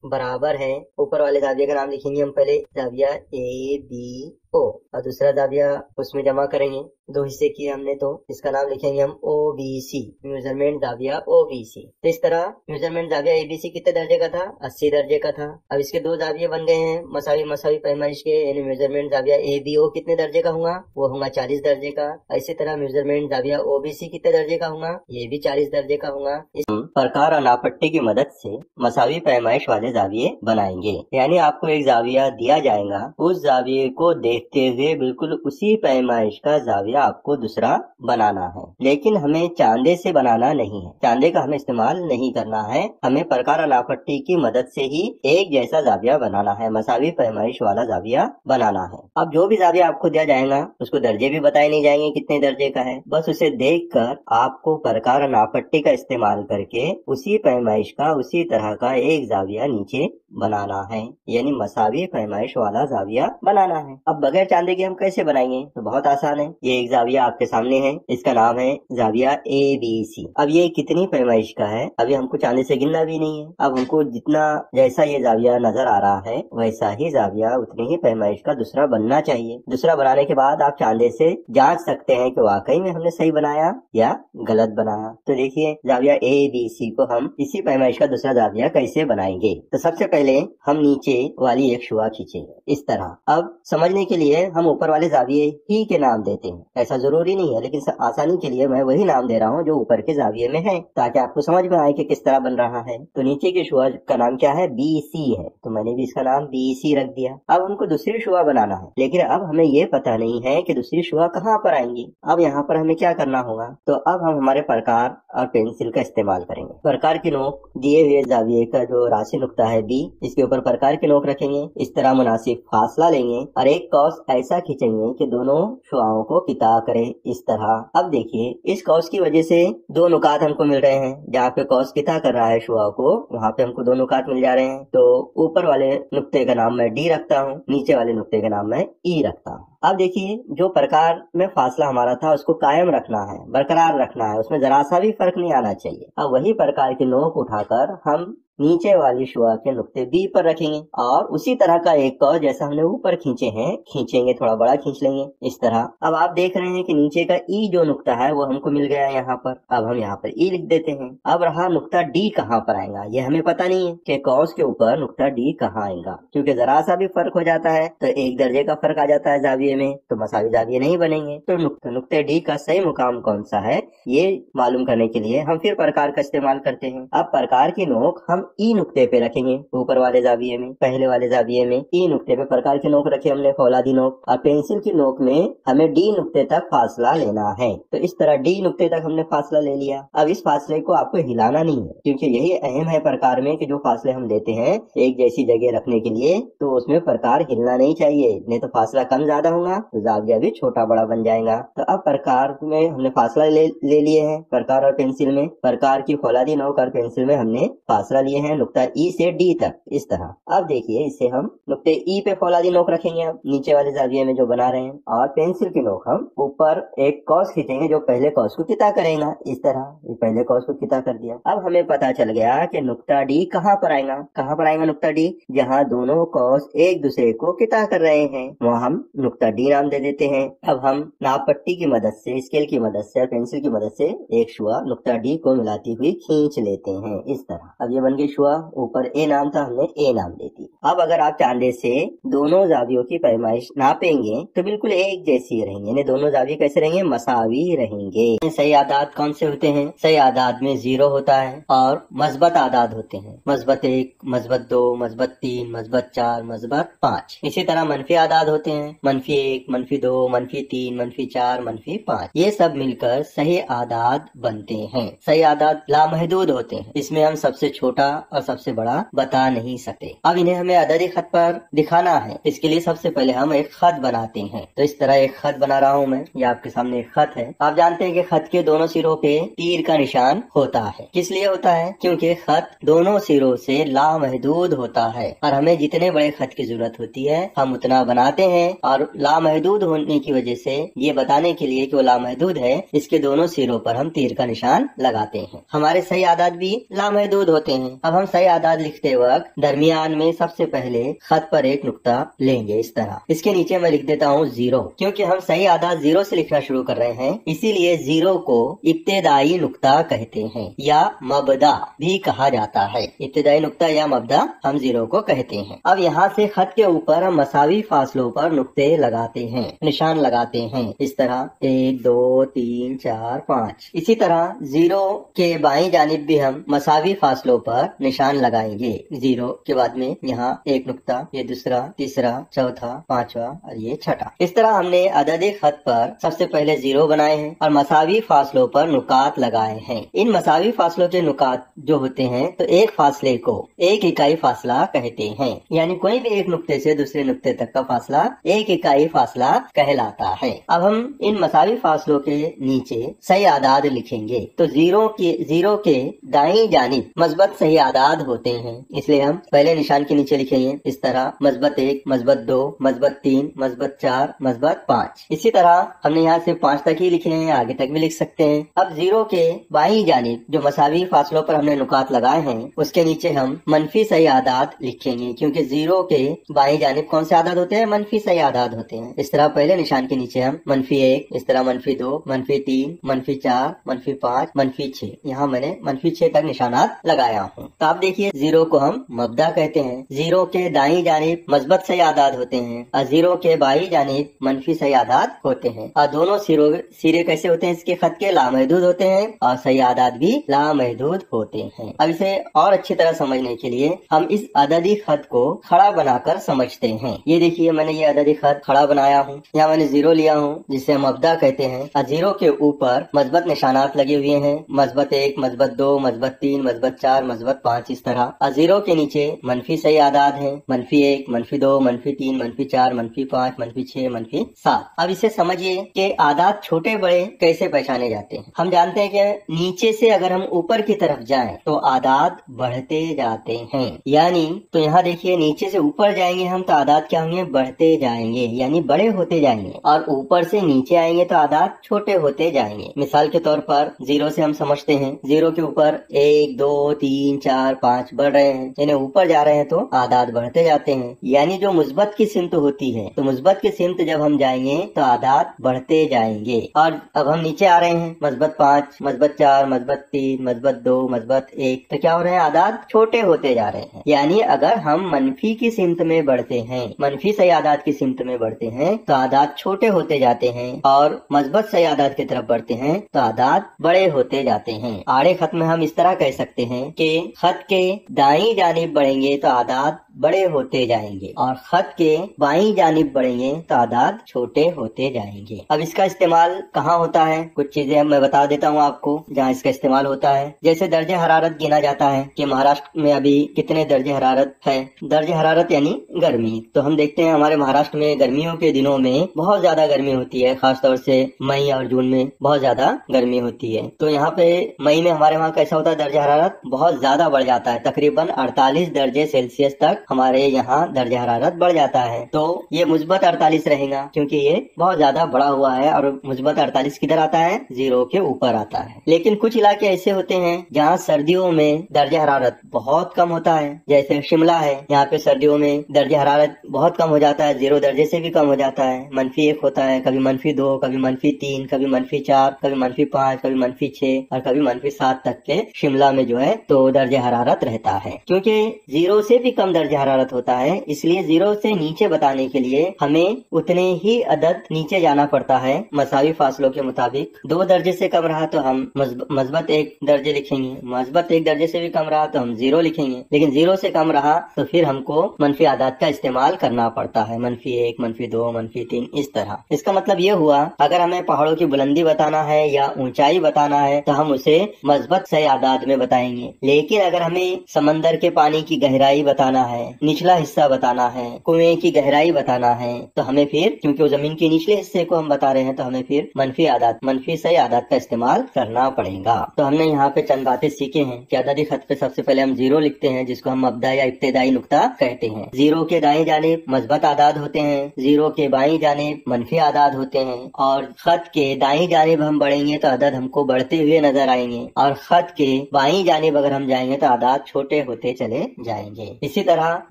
बराबर है। ऊपर वाले जाविये का नाम लिखेंगे हम पहले, जाविया ABO, और दूसरा जाविया उसमें जमा करेंगे। दो हिस्से किए हमने तो इसका नाम लिखेंगे हम OBC, मेजरमेंट जाविया OBC। तो इस तरह मेजरमेंट जाविया ABC कितने दर्जे का था? 80 दर्जे का था। अब इसके दो जाविये बन गए हैं मसावी पैमाइश के, यानी मेजरमेंट जाविया ABO कितने दर्जे का होगा? वो होगा 40 दर्जे का। इसी तरह मेजरमेंट जाविया OBC कितने दर्जे का होगा? ये भी 40 दर्जे का होगा। इस प्रकार और नापट्टी की मदद से मसावी पैमाइश वाले जाविये बनाएंगे, यानी आपको एक जाविया दिया जाएगा, उस जाविये को देखते हुए बिल्कुल उसी पैमाइश का जाविया आपको दूसरा बनाना है। लेकिन हमें चांदे से बनाना नहीं है, चांदे का हमें इस्तेमाल नहीं करना है। हमें प्रकार और नापट्टी की मदद से ही एक जैसा जाविया बनाना है, मसावी पैमाइश वाला जाविया बनाना है। अब जो भी जाविया आपको दिया जाएगा उसको दर्जे भी बताए नहीं जाएंगे कितने दर्जे का है, बस उसे देखकर आपको प्रकार और नापट्टी का इस्तेमाल करके उसी पैमाइश का, उसी तरह का एक जाविया नीचे बनाना है, यानी मसावी पैमाइश वाला जाविया बनाना है। अब बगैर चांदे के हम कैसे बनाएंगे? तो बहुत आसान है। ये एक जाविया आपके सामने है, इसका नाम है जाविया ABC। अब ये कितनी पैमाइश का है? अभी हमको चांदे से गिनना भी नहीं है। अब हमको जितना जैसा ये जाविया नजर आ रहा है वैसा ही जाविया, उतनी ही पैमाइश का दूसरा बनना चाहिए। दूसरा बनाने के बाद आप चांदे से जांच सकते हैं कि वाकई में हमने सही बनाया या गलत बनाया। तो देखिए जाविया ABC को हम इसी पैमाइश का दूसरा जाविया कैसे बनाएंगे। तो सबसे पहले हम नीचे वाली एक शुआ खींचेंगे इस तरह। अब समझने के लिए हम ऊपर वाले जाविये ही के नाम देते हैं, ऐसा जरूरी नहीं है, लेकिन आसानी के लिए मैं वही नाम दे रहा हूँ जो ऊपर के जाविये में है, ताकि आपको समझ में आए कि किस तरह बन रहा है। तो नीचे के शुआ का नाम क्या है? BC है, तो मैंने भी इसका नाम BC रख दिया। अब हमको दूसरी शुआ बनाना है, लेकिन अब हमें ये पता नहीं है कि दूसरी शुआ कहाँ पर आएंगी। अब यहाँ पर हमें क्या करना होगा? तो अब हम हमारे प्रकार और पेंसिल का इस्तेमाल करेंगे। प्रकार की नोक दिए हुए जाविये का जो राशि नुक्ता है B, इसके ऊपर प्रकार की नोक रखेंगे, इस तरह मुनासिब फासला लेंगे और एक कौस कौस ऐसा खींचेंगे कि दोनों शुआओं को किता करे, इस तरह। अब देखिए इस कौस की वजह से दो नुकात हमको मिल रहे हैं। जहाँ पे कौस किता कर रहा है शुआ को, वहाँ पे हमको दो नुकात मिल जा रहे हैं। तो ऊपर वाले नुक्ते का नाम मैं डी रखता हूँ, नीचे वाले नुक्ते का नाम मैं ई रखता हूँ। अब देखिए जो प्रकार में फासला हमारा था उसको कायम रखना है, बरकरार रखना है, उसमें जरा सा भी फर्क नहीं आना चाहिए। अब वही प्रकार की नोक उठाकर हम नीचे वाली शुआ के नुक्ते बी पर रखेंगे और उसी तरह का एक कौस जैसा हमने ऊपर खींचे हैं खींचेंगे, थोड़ा बड़ा खींच लेंगे इस तरह। अब आप देख रहे हैं कि नीचे का ई जो नुक्ता है वो हमको मिल गया है यहाँ पर। अब हम यहाँ पर ई लिख देते हैं। अब रहा नुक्ता डी कहाँ पर आएगा, ये हमें पता नहीं है कि कौस के ऊपर नुक्ता डी कहाँ आएगा, क्योंकि जरा सा भी फर्क हो जाता है तो एक दर्जे का फर्क आ जाता है जाविये में, तो मसावी जाविये नहीं बनेंगे। तो नुक्ते डी का सही मुकाम कौन सा है ये मालूम करने के लिए हम फिर प्रकार का इस्तेमाल करते हैं। अब प्रकार की नोक हम ई नुक्ते पे रखेंगे, ऊपर वाले जाविये में, पहले वाले जाविये में ई नुक्ते पे प्रकार की नोक रखे हमने, फौलादी नोक। और पेंसिल की नोक में हमें डी नुक्ते तक फासला लेना है। तो इस तरह डी नुक्ते तक हमने फासला ले लिया। अब इस फासले को आपको हिलाना नहीं है, क्योंकि यही अहम है प्रकार में कि जो फासले हम देते हैं एक जैसी जगह रखने के लिए, तो उसमें प्रकार हिलना नहीं चाहिए, नहीं तो फासला कम ज्यादा होगा तो जाविया भी छोटा बड़ा बन जाएगा। तो अब प्रकार में हमने फासला ले लिए हैं, प्रकार और पेंसिल में, प्रकार की फौलादी नोक और पेंसिल में हमने फासला लिए हैं नुक्ता ई से डी तक, इस तरह। अब देखिए इसे हम नुक्ते ई पे फौलादी नोक रखेंगे अब नीचे वाले जाविये में जो बना रहे हैं, और पेंसिल की नोक हम ऊपर एक कौस खींचेंगे जो पहले कौस को किता करेगा, इस तरह। ये पहले कौस को किता कर दिया। अब हमें पता चल गया कि नुक्ता डी कहाँ पर आएगा, कहाँ पर आएगा नुक्ता डी, जहाँ दोनों कौस एक दूसरे को किता कर रहे हैं वहाँ हम नुक्ता डी नाम दे देते हैं। अब हम नाप पट्टी की मदद से, स्केल की मदद से और पेंसिल की मदद से एक शुआ नुक्ता डी को मिलाती हुई खींच लेते हैं, इस तरह। अब ये बन गई शुआ, ऊपर ए नाम था हमने ए नाम दे दी। अब अगर आप चांदे से दोनों जावियों की पैमाइश नापेंगे तो बिल्कुल एक जैसी रहेंगे, यानी दोनों जाविये कैसे रहेंगे, मसावी रहेंगे। सही आदाद कौन से होते हैं, सही आदाद में 0 होता है और मस्बत आदाद होते हैं, मस्बत 1, मस्बत 2, मस्बत 3, मस्बत 4, मस्बत 5। इसी तरह मनफी आदाद होते हैं, मनफी 1, मनफी 2, मनफी 3, मनफी 4, मनफी 5। ये सब मिलकर सही आदाद बनते हैं। सही आदाद लामहदूद होते हैं, इसमें हम सबसे छोटा और सबसे बड़ा बता नहीं सकते। अब इन्हें हमें अददी खत पर दिखाना है, इसके लिए सबसे पहले हम एक खत बनाते हैं। तो इस तरह एक खत बना रहा हूँ मैं, ये आपके सामने एक खत है। आप जानते हैं कि खत के दोनों सिरों पे तीर का निशान होता है, किस लिए होता है, क्योंकि खत दोनों सिरों से लामहदूद होता है और हमें जितने बड़े खत की जरूरत होती है हम उतना बनाते हैं। और लामहदूद होने की वजह से ये बताने के लिए कि वो लामहदूद है, इसके दोनों सिरों पर हम तीर का निशान लगाते हैं। हमारे सही आदाद भी लामहदूद होते हैं। अब हम सही आदाद लिखते वक्त दरमियान में सबसे पहले खत पर एक नुक्ता लेंगे, इस तरह। इसके नीचे मैं लिख देता हूँ 0, क्योंकि हम सही आदाद 0 से लिखना शुरू कर रहे हैं, इसीलिए 0 को इब्तिदाई नुक्ता कहते हैं या मबदा भी कहा जाता है। इब्तिदाई नुक्ता या मबदा हम 0 को कहते हैं। अब यहाँ से खत के ऊपर हम मसावी फासलों पर नुक्ते लगाते हैं, निशान लगाते हैं, इस तरह 1, 2, 3, 4, 5। इसी तरह 0 के बाईं जानिब भी हम मसावी फासलों पर निशान लगाएंगे। 0 के बाद में यहाँ एक नुक्ता, ये दूसरा, तीसरा, चौथा, पांचवा और ये छठा। इस तरह हमने अददी खत पर सबसे पहले 0 बनाए हैं और मसावी फासलों पर नुकात लगाए हैं। इन मसावी फासलों के नुकात जो होते हैं तो एक फासले को एक इकाई फासला कहते हैं, यानी कोई भी एक नुक्ते से दूसरे नुक्ते तक का फासला एक इकाई फासला कहलाता है। अब हम इन मसावी फासलों के नीचे सही आदाद लिखेंगे। तो 0 के दाईं जानिब मस्बत सही आदाद होते हैं, इसलिए हम पहले निशान के नीचे लिखेंगे इस तरह मस्बत 1, मस्बत 2, मस्बत 3, मस्बत 4, मस्बत 5। इसी तरह हमने यहाँ से 5 तक ही लिखे हैं, आगे तक भी लिख सकते हैं। अब 0 के बाईं जानिब जो मसावी फासलों पर हमने नुकात लगाए हैं उसके नीचे हम मनफी सही आदाद लिखेंगे, क्योंकि 0 के बाईं जानिब कौन से आदाद होते हैं, मनफी सही आदाद होते हैं। इस तरह पहले निशान के नीचे हम मनफी 1, इस तरह मनफी 2, मनफी 3, मनफी 4, मनफी 5, मनफी 6, यहाँ मैंने मनफी 6 तक निशानात लगाया हूँ। तो आप देखिए 0 को हम मबदा कहते हैं। 0 के दाईं जानिब मस्बत सही आदाद होते हैं और 0 के बाईं जानिब मनफी सही आदाद होते हैं और दोनों सिरे कैसे होते हैं, इसके खत के लामहदूद होते हैं और सही आदाद भी लामहदूद होते हैं। अब इसे और अच्छी तरह समझने के लिए हम इस अददी खत को खड़ा बनाकर समझते हैं। ये देखिए मैंने ये अददी खत खड़ा बनाया हूँ, यहाँ मैंने 0 लिया हूँ जिसे हम मबदा कहते हैं और 0 के ऊपर मस्बत निशानात लगे हुए हैं, मस्बत 1, मस्बत 2, मस्बत 3, मस्बत 4, मस्बत -5 इस तरह। और 0 के नीचे मनफी सही आदाद है, -1, -2, -3, -4, -5, -6, -7। अब इसे समझिए कि आदाद छोटे बड़े कैसे पहचाने जाते हैं। हम जानते हैं कि नीचे से अगर हम ऊपर की तरफ जाएं तो आदाद बढ़ते जाते हैं, यानी तो यहाँ देखिए नीचे से ऊपर जाएंगे हम तो आदाद क्या होंगे, बढ़ते जाएंगे, यानी बड़े होते जाएंगे। और ऊपर से नीचे आएंगे तो आदाद छोटे होते जाएंगे। मिसाल के तौर पर 0 से हम समझते हैं, 0 के ऊपर 1, 2, 3, 4, 5 बढ़ रहे हैं, यानी ऊपर जा रहे हैं तो आदाद बढ़ते जाते हैं। यानी जो मुस्बत की सिमत होती है तो मुस्बत की सिमत जब हम जाएंगे तो आदाद बढ़ते जाएंगे। और अब हम नीचे आ रहे हैं, -5, -4, -3, -2, -1, तो क्या हो रहे हैं, आदाद छोटे होते जा रहे हैं। यानी अगर हम मनफी की सिमत में बढ़ते हैं, मनफी सही आदाद की सिमत में बढ़ते हैं तो आदाद छोटे होते जाते हैं, और मस्बत सही आदाद की तरफ बढ़ते हैं तो आदाद बड़े होते जाते हैं। आड़े खत में हम इस तरह कह सकते हैं कि खत के दाईं जानिब बढ़ेंगे तो आदाद बड़े होते जाएंगे, और खत के बाईं जानिब बढ़ेंगे तो आदाद छोटे होते जाएंगे। अब इसका इस्तेमाल कहाँ होता है, कुछ चीजें मैं बता देता हूँ आपको जहाँ इसका इस्तेमाल होता है। जैसे दर्जे हरारत गिना जाता है कि महाराष्ट्र में अभी कितने दर्जे हरारत है। दर्जे हरारत यानी गर्मी। तो हम देखते हैं हमारे महाराष्ट्र में गर्मियों के दिनों में बहुत ज्यादा गर्मी होती है, खासतौर से मई और जून में बहुत ज्यादा गर्मी होती है। तो यहाँ पे मई में हमारे वहाँ कैसा होता है, दर्जा हरारत बहुत ज्यादा बढ़ जाता है, तकरीबन 48 दर्जे सेल्सियस तक हमारे यहाँ दर्जा हरारत बढ़ जाता है। तो ये मुस्बत 48 रहेगा क्योंकि ये बहुत ज्यादा बढ़ा हुआ है, और मुस्बत 48 किधर आता है, 0 के ऊपर आता है। लेकिन कुछ इलाके ऐसे होते हैं जहाँ सर्दियों में दर्जा हरारत बहुत कम होता है, जैसे शिमला है, यहाँ पे सर्दियों में दर्जा हरारत बहुत कम हो जाता है, 0 दर्जे से भी कम हो जाता है, -1 होता है, कभी -2, कभी -3, कभी -4, कभी -5, कभी -6 और कभी -7 तक के शिमला में जो है तो दर्जा हरारत रहता है। क्योंकि 0 से भी कम दर्जा हरारत होता है, इसलिए 0 से नीचे बताने के लिए हमें उतने ही अदद नीचे जाना पड़ता है मसावी फासलों के मुताबिक। 2 दर्जे से कम रहा तो हम मस्बत 1 दर्जे लिखेंगे, मस्बत 1 दर्जे से भी कम रहा तो हम 0 लिखेंगे, लेकिन 0 से कम रहा तो फिर हमको मनफी आदाद का इस्तेमाल करना पड़ता है, -1, -2, -3 इस तरह। इसका मतलब ये हुआ अगर हमें पहाड़ों की बुलंदी बताना है या ऊंचाई बताना है तो हम उसे मस्बत सही आदाद में बताएंगे। लेकिन अगर हमें समंदर के पानी की गहराई बताना है, निचला हिस्सा बताना है, कुएं की गहराई बताना है, तो हमें फिर, क्योंकि वो जमीन के निचले हिस्से को हम बता रहे हैं, तो हमें फिर मनफी आदाद, मनफी सही आदाद का इस्तेमाल करना पड़ेगा। तो हमने यहाँ पे चंद बातें सीखे हैं कि अददी खत पे सबसे पहले हम 0 लिखते हैं, जिसको हम मब्दा या इब्तिदाई नुक्ता कहते हैं। 0 के दाएं जानिब मस्बत आदाद होते हैं, 0 के बाईं जानिब मनफी आदाद होते हैं, और खत के दाईं जानिब हम बढ़ेंगे तो अदद हमको बढ़ते हुए नजर आएंगे, और खत के बाईं जानिब अगर हम जाएंगे तो आदाद छोटे होते चले जाएंगे। इसी तरह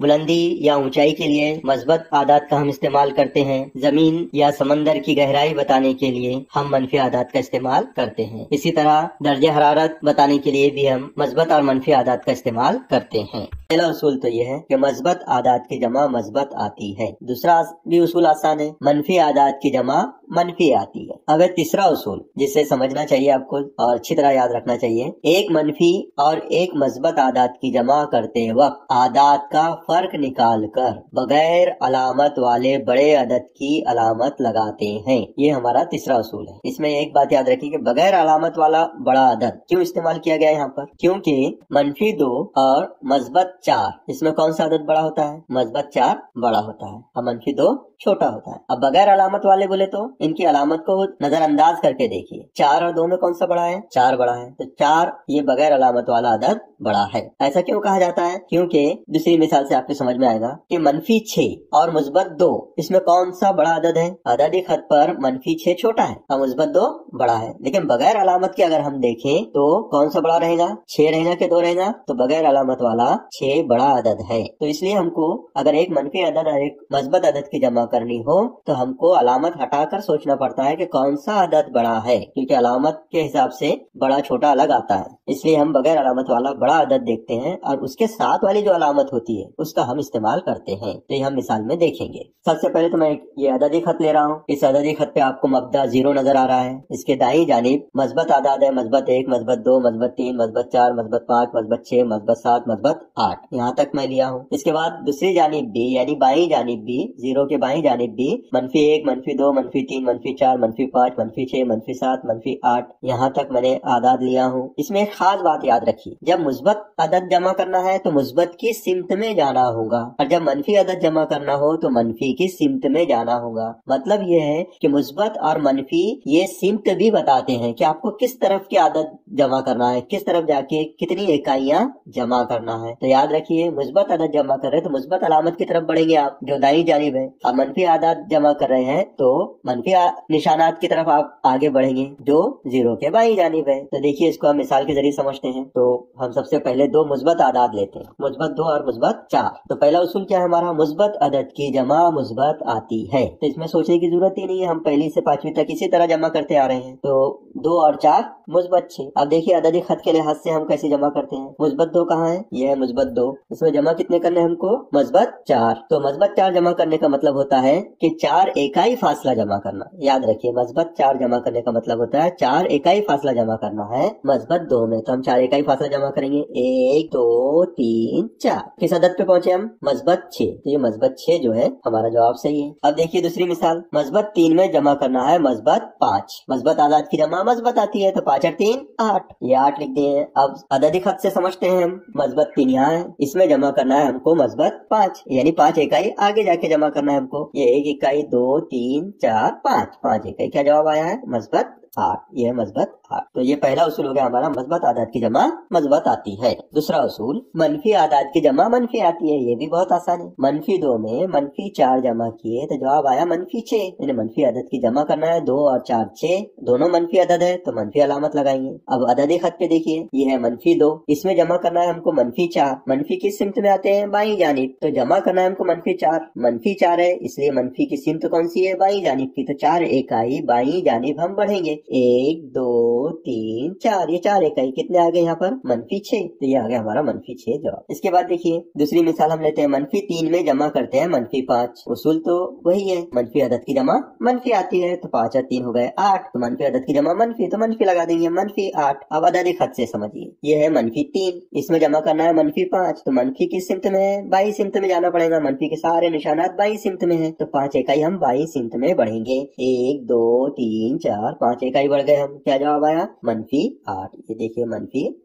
बुलंदी या ऊंचाई के लिए मस्बत आदाद का हम इस्तेमाल करते हैं, जमीन या समंदर की गहराई बताने के लिए हम मनफी आदाद का इस्तेमाल करते हैं। इसी तरह दर्जे हरारत बताने के लिए भी हम मस्बत और मनफी आदाद का इस्तेमाल करते हैं। पहला उसूल तो यह है कि मस्बत आदाद की जमा मस्बत आती है। दूसरा भी उसूल आसान है, मनफी आदाद की जमा मनफी आती है। अब तीसरा उसूल जिसे समझना चाहिए आपको और अच्छी तरह याद रखना चाहिए, एक मनफी और एक मस्बत आदाद की जमा करते वक्त आदाद का फर्क निकाल कर बगैर अलामत वाले बड़े अदद की अलामत लगाते हैं। ये हमारा तीसरा उसूल है। इसमें एक बात याद रखिए कि बगैर अलामत वाला बड़ा अदद क्यों इस्तेमाल किया गया है यहाँ पर, क्योंकि -2 और मस्बत 4 इसमें कौन सा अदद बड़ा होता है, मस्बत 4 बड़ा होता है और -2 छोटा होता है। अब बगैर अलामत वाले बोले तो इनकी अलामत को नजरअंदाज करके देखिए, 4 और 2 में कौन सा बड़ा है, 4 बड़ा है, तो 4 ये बगैर अलामत वाला अदद बड़ा है। ऐसा क्यों कहा जाता है, क्योंकि दूसरी मिसाल से आपको समझ में आएगा कि -6 और मुस्बत 2 इसमें कौन सा बड़ा अदद है, अददी खत पर -6 छोटा है और मुस्बत 2 बड़ा है। लेकिन बगैर अलामत के अगर हम देखें तो कौन सा बड़ा रहेगा, 6 रहेगा कि 2 रहेगा, तो बगैर अलामत वाला 6 बड़ा अदद है। तो इसलिए हमको अगर एक मनफी अदद और एक मस्बत अदद की जमा करनी हो तो हमको अलामत हटाकर सोचना पड़ता है कि कौन सा अदद बड़ा है, क्योंकि अलामत के हिसाब से बड़ा छोटा अलग आता है। इसलिए हम बगैर अलामत वाला बड़ा अदद देखते हैं और उसके साथ वाली जो अलामत होती है उसका हम इस्तेमाल करते हैं। तो ये हम मिसाल में देखेंगे। सबसे पहले तो मैं ये अददी खत ले रहा हूँ। इस अददी खत पे आपको मब्दा 0 नजर आ रहा है। इसके दाईं जानिब मस्बत आदाद है, मस्बत 1, मस्बत 2, मस्बत 3, मस्बत 4, मस्बत 5, मस्बत 6, मस्बत 7, मस्बत 8, यहाँ तक मैं लिया हूँ। इसके बाद दूसरी जानिब भी यानी बाईं जानिब भी, 0 के बाईं जानिब भी -1, -2, -3, -4, -5, -6, -7, -8, यहाँ तक मैंने आदाद लिया हूँ। इसमें एक खास बात याद रखिए, जब मुस्बत अदद जमा करना है तो मुस्बत की सिमत में जाना होगा, और जब मनफी अदद जमा करना हो तो मनफी की सिमत में जाना होगा। मतलब ये है कि मुस्बत और मनफी ये सिमत भी बताते हैं कि आपको किस तरफ की आदत जमा करना है, किस तरफ जाके कितनी इकाइयां जमा करना है। तो याद रखिए, मुस्बत अदद जमा कर रहे हैं तो मुस्बत अलामत की तरफ बढ़ेंगे आप, जो दाईं जानिब है। और मनफी आदाद जमा कर रहे हैं तो मनफी निशानात की तरफ आप आगे बढ़ेंगे, जो 0 के बाईं जानिब है। तो देखिए, इसको हम मिसाल के जरिए समझते हैं। तो हम सबसे पहले दो मुस्बत आदाद लेते हैं, मुस्बत 2 और मुस्बत 4। तो पहला उसूल क्या है हमारा, मुस्बत अदद की जमा मुस्बत आती है। तो इसमें सोचने की जरूरत ही नहीं है, हम पहली से 5वीं तक इसी तरह जमा करते आ रहे हैं। तो 2 और 4 मुस्बत 6। अब देखिए अददी खत के लिहाज से हम कैसे जमा करते हैं। मुस्बत 2 कहाँ है, ये है मुस्बत 2। इसमें जमा कितने करने हमको, मुस्बत 4। तो मुस्बत 4 जमा करने का मतलब होता है कि 4 इकाई फासला जमा करना। याद रखिए, मुस्बत 4 जमा करने का मतलब होता है 4 इकाई फासला जमा करना है मुस्बत 2 में। तो हम 4 इकाई फासला जमा करेंगे, 1, 2, 3, 4। किस अदद पे पहुंचे हम, मुस्बत 6। तो ये मुस्बत 6 जो है हमारा जवाब सही है। अब देखिए दूसरी मिसाल, मुस्बत 3 में जमा करना है मुस्बत 5। मुस्बत आदाद की जमा मुस्बत आती है, तो 5 और 3 8, ये 8 लिख दिए। अब अददी खत से समझते हैं हम, मुस्बत 3 यहाँ है, इसमें जमा करना है हमको मुस्बत 5, यानी 5 इकाई आगे जाके जमा करना है हमको। ये 1 इकाई, 2, 3, 4, 5 इकाई। क्या जवाब आया है, मुस्बत 8। ये है मुस्बत 8। तो ये पहला उसूल हो गया हमारा, मुस्बत आदाद की जमा मुस्बत आती है। दूसरा उसूल, मनफी आदाद की जमा मनफी आती है। ये भी बहुत आसान है। -2 में -4 जमा किए तो जवाब आया -6। यानी मनफी आदद की जमा करना है, 2 और 4 6, दोनों मनफी अदद है तो मनफी अलामत लगाएंगे। अब अददी खत पे देखिए, ये है -2, इसमें जमा करना है हमको -4। मनफी किस सिमत में आते हैं, बाईं जानिब। तो जमा करना है हमको -4, -4 है, इसलिए मनफी की सिमत कौन सी है, बाईं जानिब की। तो 4 इकाई बाईं जानिब हम बढ़ेंगे, 1, 2, 3, 4। ये 4 इकाई कितने आ गए यहाँ पर, -6। तो ये आ गया हमारा -6 जवाब। इसके बाद देखिए दूसरी मिसाल हम लेते हैं, -3 में जमा करते हैं -5। उसूल तो वही है, मनफी अदद की जमा मनफी आती है, तो 5 और 3 हो गए 8। तो मनफी अदद की जमा मनफी, तो मनफी लगा देंगे, -8। अब अददी खत से समझिए, ये है -3, इसमें जमा करना है -5। तो मनफी की सिमत में है, बाई सिमत में जाना पड़ेगा। मनफी के सारे निशानात बाई सिमत में है, तो 5 इकाई हम बाई सिमत में बढ़ेंगे, 1, 2, 3, 4, 5 इकाई बढ़ गए हम। क्या जवाब आया, -8। ये देखिए -8।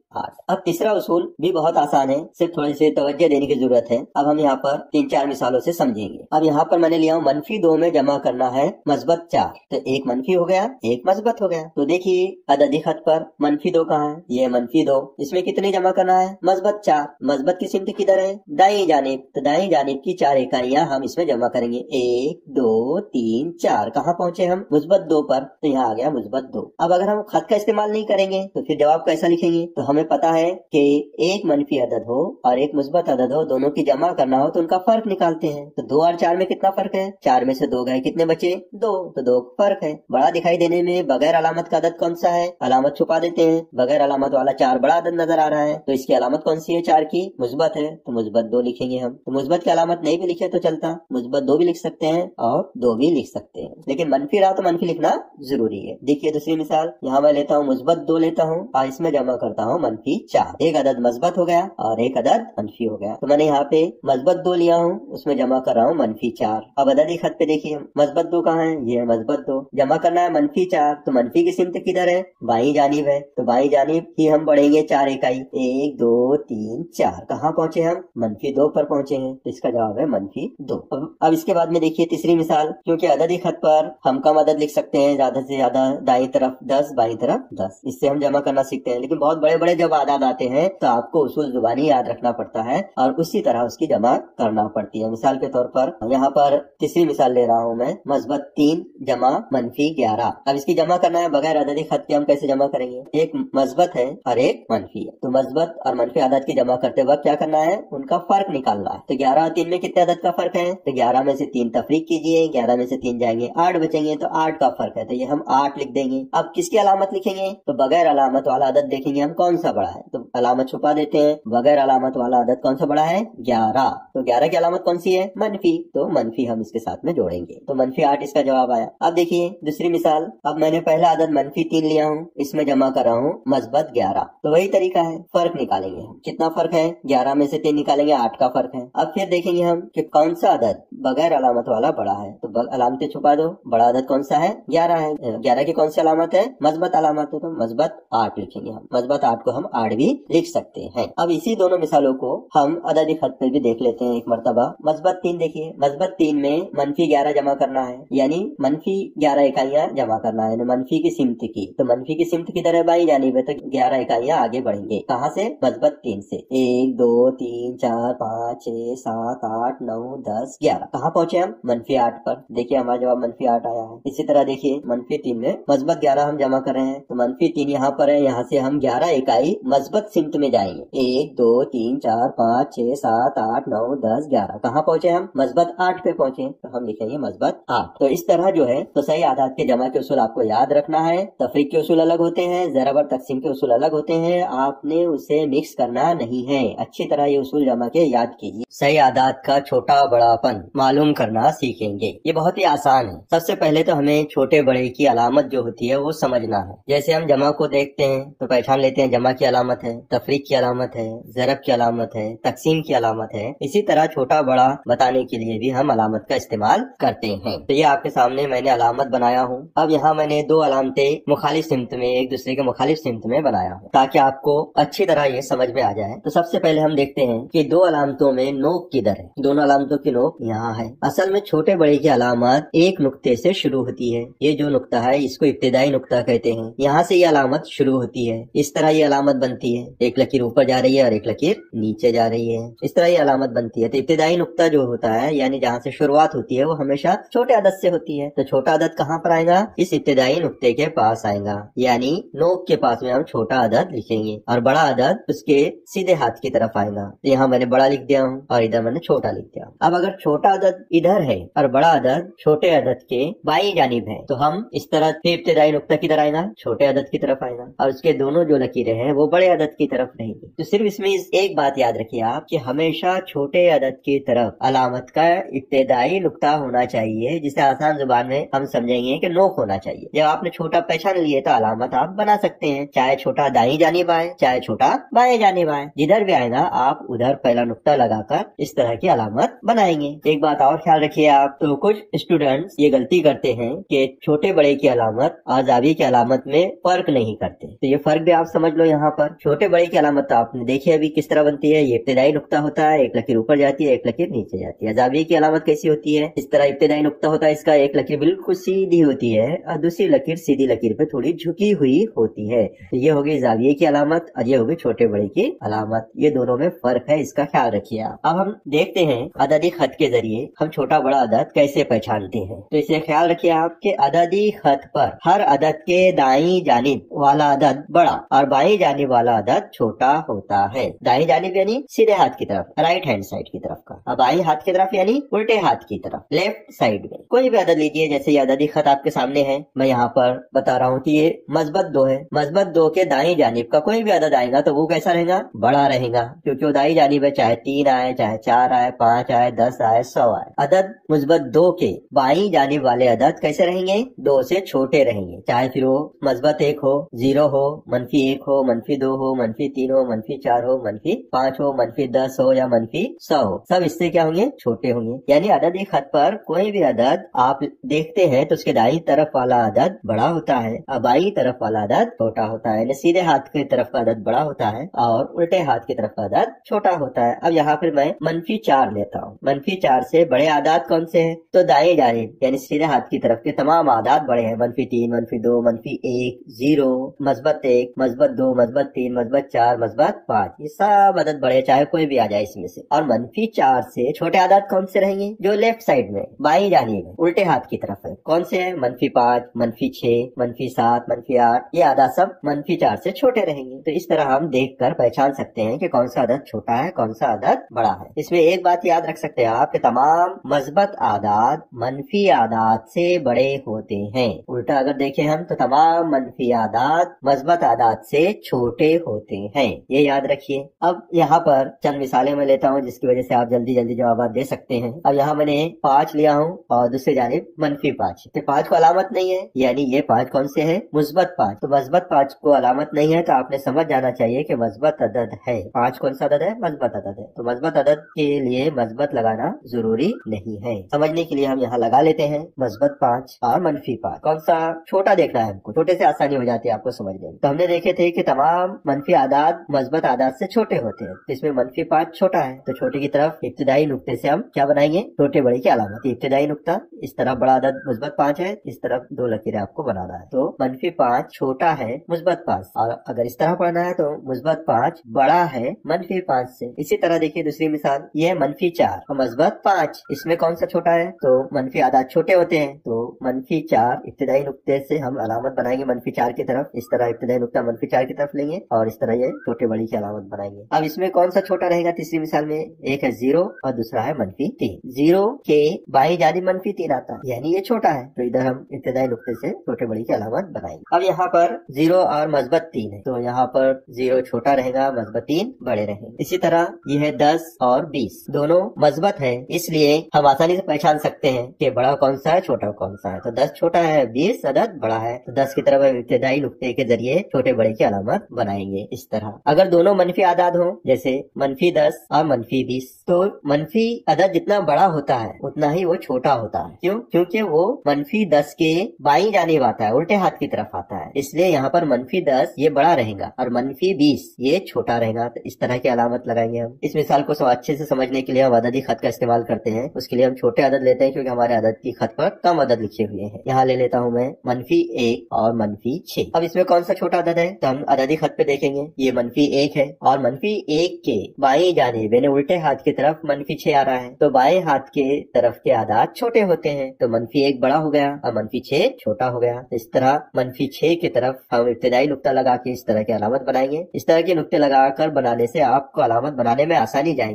अब तीसरा उसूल भी बहुत आसान है, सिर्फ थोड़ी सी तवज्जो देने की जरूरत है। अब हम यहाँ पर 3-4 मिसालों से समझेंगे। अब यहाँ पर मैंने लिया हूँ -2 में जमा करना है मुस्बत 4। तो एक मनफी हो गया, एक मुस्बत हो गया। तो देखिए अददी खत पर -2 कहाँ है, ये -2। इसमें कितने जमा करना है, मुस्बत 4। मुस्बत की सिमत किधर है, दाईं जानिब। तो दाईं जानिब की 4 इकाइयां हम इसमें जमा करेंगे, 1, 2, 3, 4। कहाँ पहुंचे हम, मुस्बत 2 पर। तो यहाँ आ गया मुस्बत 2। अब अगर हम खत का इस्तेमाल नहीं करेंगे तो फिर जवाब कैसा लिखेंगे। तो हमें पता है कि एक मनफी अदद हो और एक मुस्बत अदद हो, दोनों की जमा करना हो तो उनका फर्क निकालते हैं। तो 2 और 4 में कितना फर्क है, 4 में से 2 गए, कितने बचे, 2। तो 2 फर्क है। बड़ा दिखाई देने में बगैर अलामत का अदद कौन सा है, अलामत छुपा देते हैं। बगैर अलामत वाला 4 बड़ा अदद नजर आ रहा है, तो इसकी अलामत कौन सी है, 4 की मुस्बत है, तो मुस्बत 2 लिखेंगे हम। तो मुस्बत की अलामत नहीं भी लिखे तो चलता, मुस्बत 2 भी लिख सकते हैं और 2 भी लिख सकते हैं, लेकिन मनफी रहा तो मनफी लिखना जरूरी है। देखिए दूसरी मिसाल, यहाँ मैं लेता हूँ मुस्बत 2 लेता हूँ और इसमें जमा करता हूँ -4। एक अदद मस्बत हो गया और एक अदद मनफी हो गया। तो मैंने यहाँ पे मस्बत 2 लिया हूँ, उसमें जमा कर रहा हूँ -4। अब अददी खत पे देखिए मस्बत 2 कहाँ है, ये है मस्बत 2। जमा करना है -4। तो मनफी की सिमत किधर है, बाईं जानिब है। तो बाईं जानिब ही हम बढ़ेंगे 4 इकाई, 1, 2, 3, 4। कहाँ पहुंचे हम, -2 पर पहुंचे हैं। तो इसका जवाब है -2। अब इसके बाद में देखिए तीसरी मिसाल, क्योंकि अददी खत पर हम कम अदद लिख सकते हैं, ज्यादा से ज्यादा दाईं तरफ 10, बाईं तरफ 10, इससे हम जमा करना सीखते हैं। लेकिन बहुत बड़े बड़े जब आदाद आते हैं तो आपको उसूल जुबानी याद रखना पड़ता है और उसी तरह उसकी जमा करना पड़ती है। मिसाल के तौर पर यहाँ पर तीसरी मिसाल ले रहा हूँ मैं, मुस्बत 3 जमा -11। अब इसकी जमा करना है बगैर अददी खत के, हम कैसे जमा करेंगे, एक मुस्बत है और एक मनफी है। तो मुस्बत और मनफी आदत की जमा करते वक्त क्या करना है, उनका फर्क निकालना है। तो 11 और 3 में कितने अदद का फर्क है, तो 11 में से 3 तफरीक कीजिए, 11 में से 3 जाएंगे, 8 बचेंगे, तो 8 का फर्क है, तो ये हम 8 लिख देंगे। अब किसकी अलामत लिखेंगे, तो बगैर अलामत वाला अदद देखेंगे हम कौन सा बड़ा है, तो अलामत छुपा देते हैं। बगैर अलामत वाला अदद कौन सा बड़ा है? 11। तो 11 की अलामत कौन सी है? मनफी, तो मनफी हम इसके साथ में जोड़ेंगे, तो -8 इसका जवाब आया। अब देखिए दूसरी मिसाल, अब मैंने पहला अदद -3 लिया हूँ, इसमें जमा कर रहा हूँ मस्बत 11, तो वही तरीका है, फर्क निकालेंगे हम। कितना फर्क है? 11 में से 3 निकालेंगे, 8 का फर्क है। अब फिर देखेंगे हम कि कौन सा अदद बगैर अलामत वाला बड़ा है, तो अलामतें छुपा दो, बड़ा अदद कौन सा है? 11 है। 11 की कौन सी अलामत है? मस्बत अलामत है, तो मस्बत 8 लिखेंगे हम। मस्बत 8 को हम 8 भी लिख सकते हैं। अब इसी दोनों मिसालों को हम अददी खत पे भी देख लेते हैं एक मर्तबा। मस्बत 3 देखिए, मस्बत 3 में -11 जमा करना है, यानी -11 इकाइयां जमा करना है, मनफी की सिमत की, तो मनफी की सिमत की तरह बाई जानिब है, तो 11 इकाइयां आगे बढ़ेंगे। कहाँ से? मस्बत 3 से। 1 2 3 4 5 6 7 8 9 10 11, कहाँ पहुंचे हम? -8 पर। देखिए हमारा जवाब -8 आया है। इसी तरह देखिए -3 में मस्बत 11 हम जमा कर रहे हैं, तो -3 यहाँ पर है, यहाँ से हम 11 इकाई मस्बत सिमत में जाएंगे। 1 2 3 4 5 6 7 8 9 10 11, कहाँ पहुंचे हम? मस्बत 8 पे पहुंचे, तो हम लिखेंगे मस्बत 8। तो इस तरह जो है तो सही आदाद के जमा के उसूल आपको याद रखना है। तफरीक के उसूल अलग होते हैं, ज़रब और तकसीम के उसूल अलग होते हैं, आपने उसे मिक्स करना नहीं है। अच्छी तरह ये उसूल जमा के याद कीजिए। सही आदाद का छोटा बड़ापन मालूम करना सीखेंगे, ये बहुत ही आसान है। सबसे पहले तो हमें छोटे बड़े की अलामत जो होती है वो समझना है। जैसे हम जमा को देखते हैं तो पहचान लेते हैं, जमा की अलामत है, तफरीक की अलामत है, ज़रब की अलामत है, तकसीम की अलामत है। इसी तरह छोटा बड़ा बताने के लिए भी हम अलामत का इस्तेमाल करते हैं। तो ये आपके सामने मैंने अलामत बनाया हूँ। अब यहाँ मैंने 2 अलामतें मुखालिफ सिमत में, एक दूसरे के मुखालिफ सिमत में बनाया हूँ, ताकि आपको अच्छी तरह ये समझ में आ जाए। तो सबसे पहले हम देखते हैं कि 2 अलामतों में नोक किधर है। दोनों अलामतों की नोक यहाँ है। असल में छोटे बड़े की अलामत एक नुक्ते से शुरू होती है। ये जो नुक्ता है इसको इब्तिदाई नुक्ता कहते हैं। यहाँ से ये अलामत शुरू होती है, इस तरह ये अलामत बनती है। एक लकीर ऊपर जा रही है और एक लकीर नीचे जा रही है, इस तरह ये अलामत बनती है। तो इब्तिदाई नुक्ता जो होता है, यानी जहाँ से शुरुआत होती है, वो हमेशा छोटे अदद से होती है। तो छोटा अदद कहाँ पर आएगा? इस इब्तिदाई नुक्ते के पास आएगा, यानी नोक के पास में हम छोटा अदद लिखेंगे, और बड़ा अदद उसके सीधे हाथ की तरफ आएगा। तो यहाँ मैंने बड़ा लिख दिया हूँ और इधर मैंने छोटा लिख दिया। अब अगर छोटा अदद इधर है और बड़ा अदद छोटे अदद के बाई जानिब है, तो हम इस तरह से इब्तिदाई नुक्ता किधर आएगा? छोटे अदद की तरफ आएगा, और उसके दोनों जो लकीरें हैं वो बड़े अदद की तरफ रहेंगी। तो सिर्फ इसमें एक बात याद रखिए आप कि हमेशा छोटे अदद की तरफ अलामत का इब्तिदाई नुक्ता होना चाहिए, जिसे आसान जुबान में हम समझेंगे कि नोक होना चाहिए। जब आपने छोटा पहचान लिए तो अलामत आप बना सकते हैं, चाहे छोटा दाईं जानिब आए चाहे छोटा बाएं जानिब आए, जिधर भी आएगा आप उधर पहला नुक्ता लगाकर इस तरह की अलामत बनाएंगे। एक बात और ख्याल रखिए आप, तो कुछ स्टूडेंट्स ये गलती करते हैं कि छोटे बड़े की अलामत और जाविये की अलामत में फर्क नहीं करते। तो ये फर्क भी आप समझ लो। यहाँ पर छोटे बड़े की अलामत तो आपने देखी अभी किस तरह बनती है। ये इब्तिदाई नुक्ता होता है, एक लकीर ऊपर जाती है, एक लकीर नीचे जाती है। जाविये की अलामत कैसी होती है? इस तरह इब्तिदाई नुक्ता होता है, इसका एक लकीर बिल्कुल सीधी होती है और दूसरी लकीर सीधी लकीर पे थोड़ी झुकी हुई होती है। तो ये होगी जाविये की अलामत और ये होगी छोटे बड़े की अलामत। ये दोनों में फर्क है, इसका ख्याल रखिए आप। अब हम देखते हैं अददी खत के जरिए हम छोटा बड़ा अदद कैसे पहचानते हैं। तो इसे ख्याल रखिए आप कि अददी खत पर हर अदद के दाईं जानिब वाला अदद बड़ा और बाईं जानिब वाला अदद छोटा होता है। दाईं जानिब यानी सीधे हाथ की तरफ, राइट हैंड साइड की तरफ का, और बाईं हाथ की तरफ यानी उल्टे हाथ की तरफ, लेफ्ट साइड में। कोई भी अदद लीजिए, जैसे ये अददी खत आपके सामने है, मैं यहाँ पर बता रहा हूँ कि ये मस्बत 2 है। मस्बत 2 के दाईं जानिब का कोई भी अदद आएगा तो वो कैसा रहेगा? बड़ा रहेगा, क्योंकि वो दाईं जानिब है, चाहे 3 आए, चाहे 4 आए, 5 आए, 10 आए, 100 आए। अदद मस्बत 2 के बाईं जानिब वाले अदद कैसे रहेंगे? 2 से छोटे रहेंगे, चाहे फिर वो मस्बत 1 हो, 0 हो, -1 हो, -2 हो, -3 हो, -4 हो, -5 हो, -10 हो या -100 हो, सब इससे क्या होंगे? छोटे होंगे। यानी अददी खत पर कोई भी अदद आप देखते हैं तो उसके दाईं तरफ वाला अदद बड़ा होता है और बाईं तरफ वाला अदद छोटा होता है। सीधे हाथ की तरफ का अदद बड़ा होता है और उल्टे हाथ की तरफ का अदद छोटा होता है। अब यहाँ पर मैं -4 लेता हूँ। -4 से बड़े आदाद कौन से हैं? तो दाएं जानिब यानी सीधे हाथ की तरफ के तमाम आदाद बड़े हैं। -3, -2, -1, 0, मस्बत 1, मस्बत 2, मस्बत 3, मस्बत 4, मस्बत 5, ये सब अदद बड़े, चाहे कोई भी आ जाए इसमें से। और -4 से छोटे आदाद कौन से रहेंगे? जो लेफ्ट साइड में बाईं जानिब है, उल्टे हाथ की तरफ है। कौन से हैं? -5, -6, -7, -8, ये आदाद सब -4 से छोटे रहेंगे। तो इस तरह हम देखकर पहचान सकते हैं कि कौन सा अदद छोटा है, कौन सा अदद बड़ा है। इसमें एक बात याद रख सकते हैं आप कि तमाम मस्बत आदाद मनफी आदाद से बड़े होते हैं। उल्टा अगर देखें हम तो तमाम मनफी आदाद मस्बत आदाद से छोटे छोटे होते हैं, ये याद रखिए। अब यहाँ पर चंद मिसालें मैं लेता हूँ जिसकी वजह से आप जल्दी जल्दी जवाब दे सकते हैं। अब यहाँ मैंने 5 लिया हूँ और दूसरी जानिब -5, तो 5 को अलामत नहीं है, यानी ये 5 कौन से है? मुस्बत 5। तो मुस्बत 5 को अलामत नहीं है तो आपने समझ जाना चाहिए कि मुस्बत अदद है। 5 कौन सा अदद है? मुस्बत अदद है। तो मुस्बत अदद के लिए मुस्बत लगाना जरूरी नहीं है। समझने के लिए हम यहाँ लगा लेते हैं मुस्बत 5 और -5। कौन सा छोटा देखना है हमको, छोटे से आसानी हो जाती है आपको समझने में। तो हमने देखे थे कि तमाम मनफी आदाद मुस्बत आदाद से छोटे होते हैं, इसमें -5 छोटा है, तो छोटे की तरफ इब्तिदाई नुक्ते से हम क्या बनाएंगे? छोटे बड़े की अलामत। इब्तिदाई नुक्ता, इस तरफ बड़ा अदद मुस्बत 5 है, इस तरफ 2 लकीरें आपको बनाना है। तो -5 छोटा है मुस्बत 5, और अगर इस तरह पढ़ना है तो मुस्बत 5 बड़ा है -5 से। इसी तरह देखिए दूसरी मिसाल, ये है -4 और मुस्बत 5, इसमें कौन सा छोटा है? तो मनफी आदाद छोटे होते हैं, तो -4 इब्तिदाई नुक्ते से हम अलामत बनाएंगे -4 की तरफ। इस तरह इब्तिदाई नुक्ता -4 की तरफ लेंगे और इस तरह ये छोटे बड़ी की अलामत बनाएंगे। अब इसमें कौन सा छोटा रहेगा? तीसरी मिसाल में एक है 0 और दूसरा है -3। 0 के बाईं जानिब -3 आता है, यानी ये छोटा है, तो इधर हम इब्तिदाई नुक्ते से छोटे बड़ी की अलामत बनाएंगे। अब यहाँ पर 0 और मुस्बत 3 है, तो यहाँ पर 0 छोटा रहेगा, मुस्बत 3 बड़े रहेंगे। इसी तरह ये है 10 और 20, दोनों मुस्बत है, इसलिए हम आसानी से पहचान सकते हैं कि बड़ा कौन सा है, छोटा कौन सा है। तो 10 छोटा है, 20 अदद बड़ा है, तो 10 की तरफ हम इब्तिदाई नुक्ते के जरिए छोटे बड़े की अलामत बनाएंगे। इस तरह अगर दोनों मनफी आदाद हो, जैसे -10 और -20, तो मनफी अदद जितना बड़ा होता है उतना ही वो छोटा होता है। क्यों? क्योंकि वो -10 के बाईं जानिब आता है, उल्टे हाथ की तरफ आता है, इसलिए यहाँ पर -10 ये बड़ा रहेगा और -20 ये छोटा रहेगा। तो इस तरह की अलामत लगाएंगे हम। इस मिसाल को अच्छे से समझने के लिए हम अददी खत का इस्तेमाल करते हैं। उसके लिए हम छोटे अदद लेते हैं क्योंकि हमारे अदद की खत पर कम अदद लिखे हुए हैं। यहाँ ले लेता हूँ मैं -1 और -6। अब इसमें कौन सा छोटा अदद है? तो हम अददी खत पे देखेंगे, ये -1 है और -1 के बाईं जानिब यानी उल्टे हाथ की तरफ -6 आ रहा है, तो बाएं हाथ के तरफ के आदाद छोटे होते हैं, तो -1 बड़ा हो गया और -6 छोटा हो गया। इस तरह -6 की तरफ हम इब्तिदाई नुक्ता लगा के इस तरह की अलामत बनाएंगे। इस तरह के नुक्ते लगाकर बनाने से आपको अलामत बनाने में आसानी जाएगी।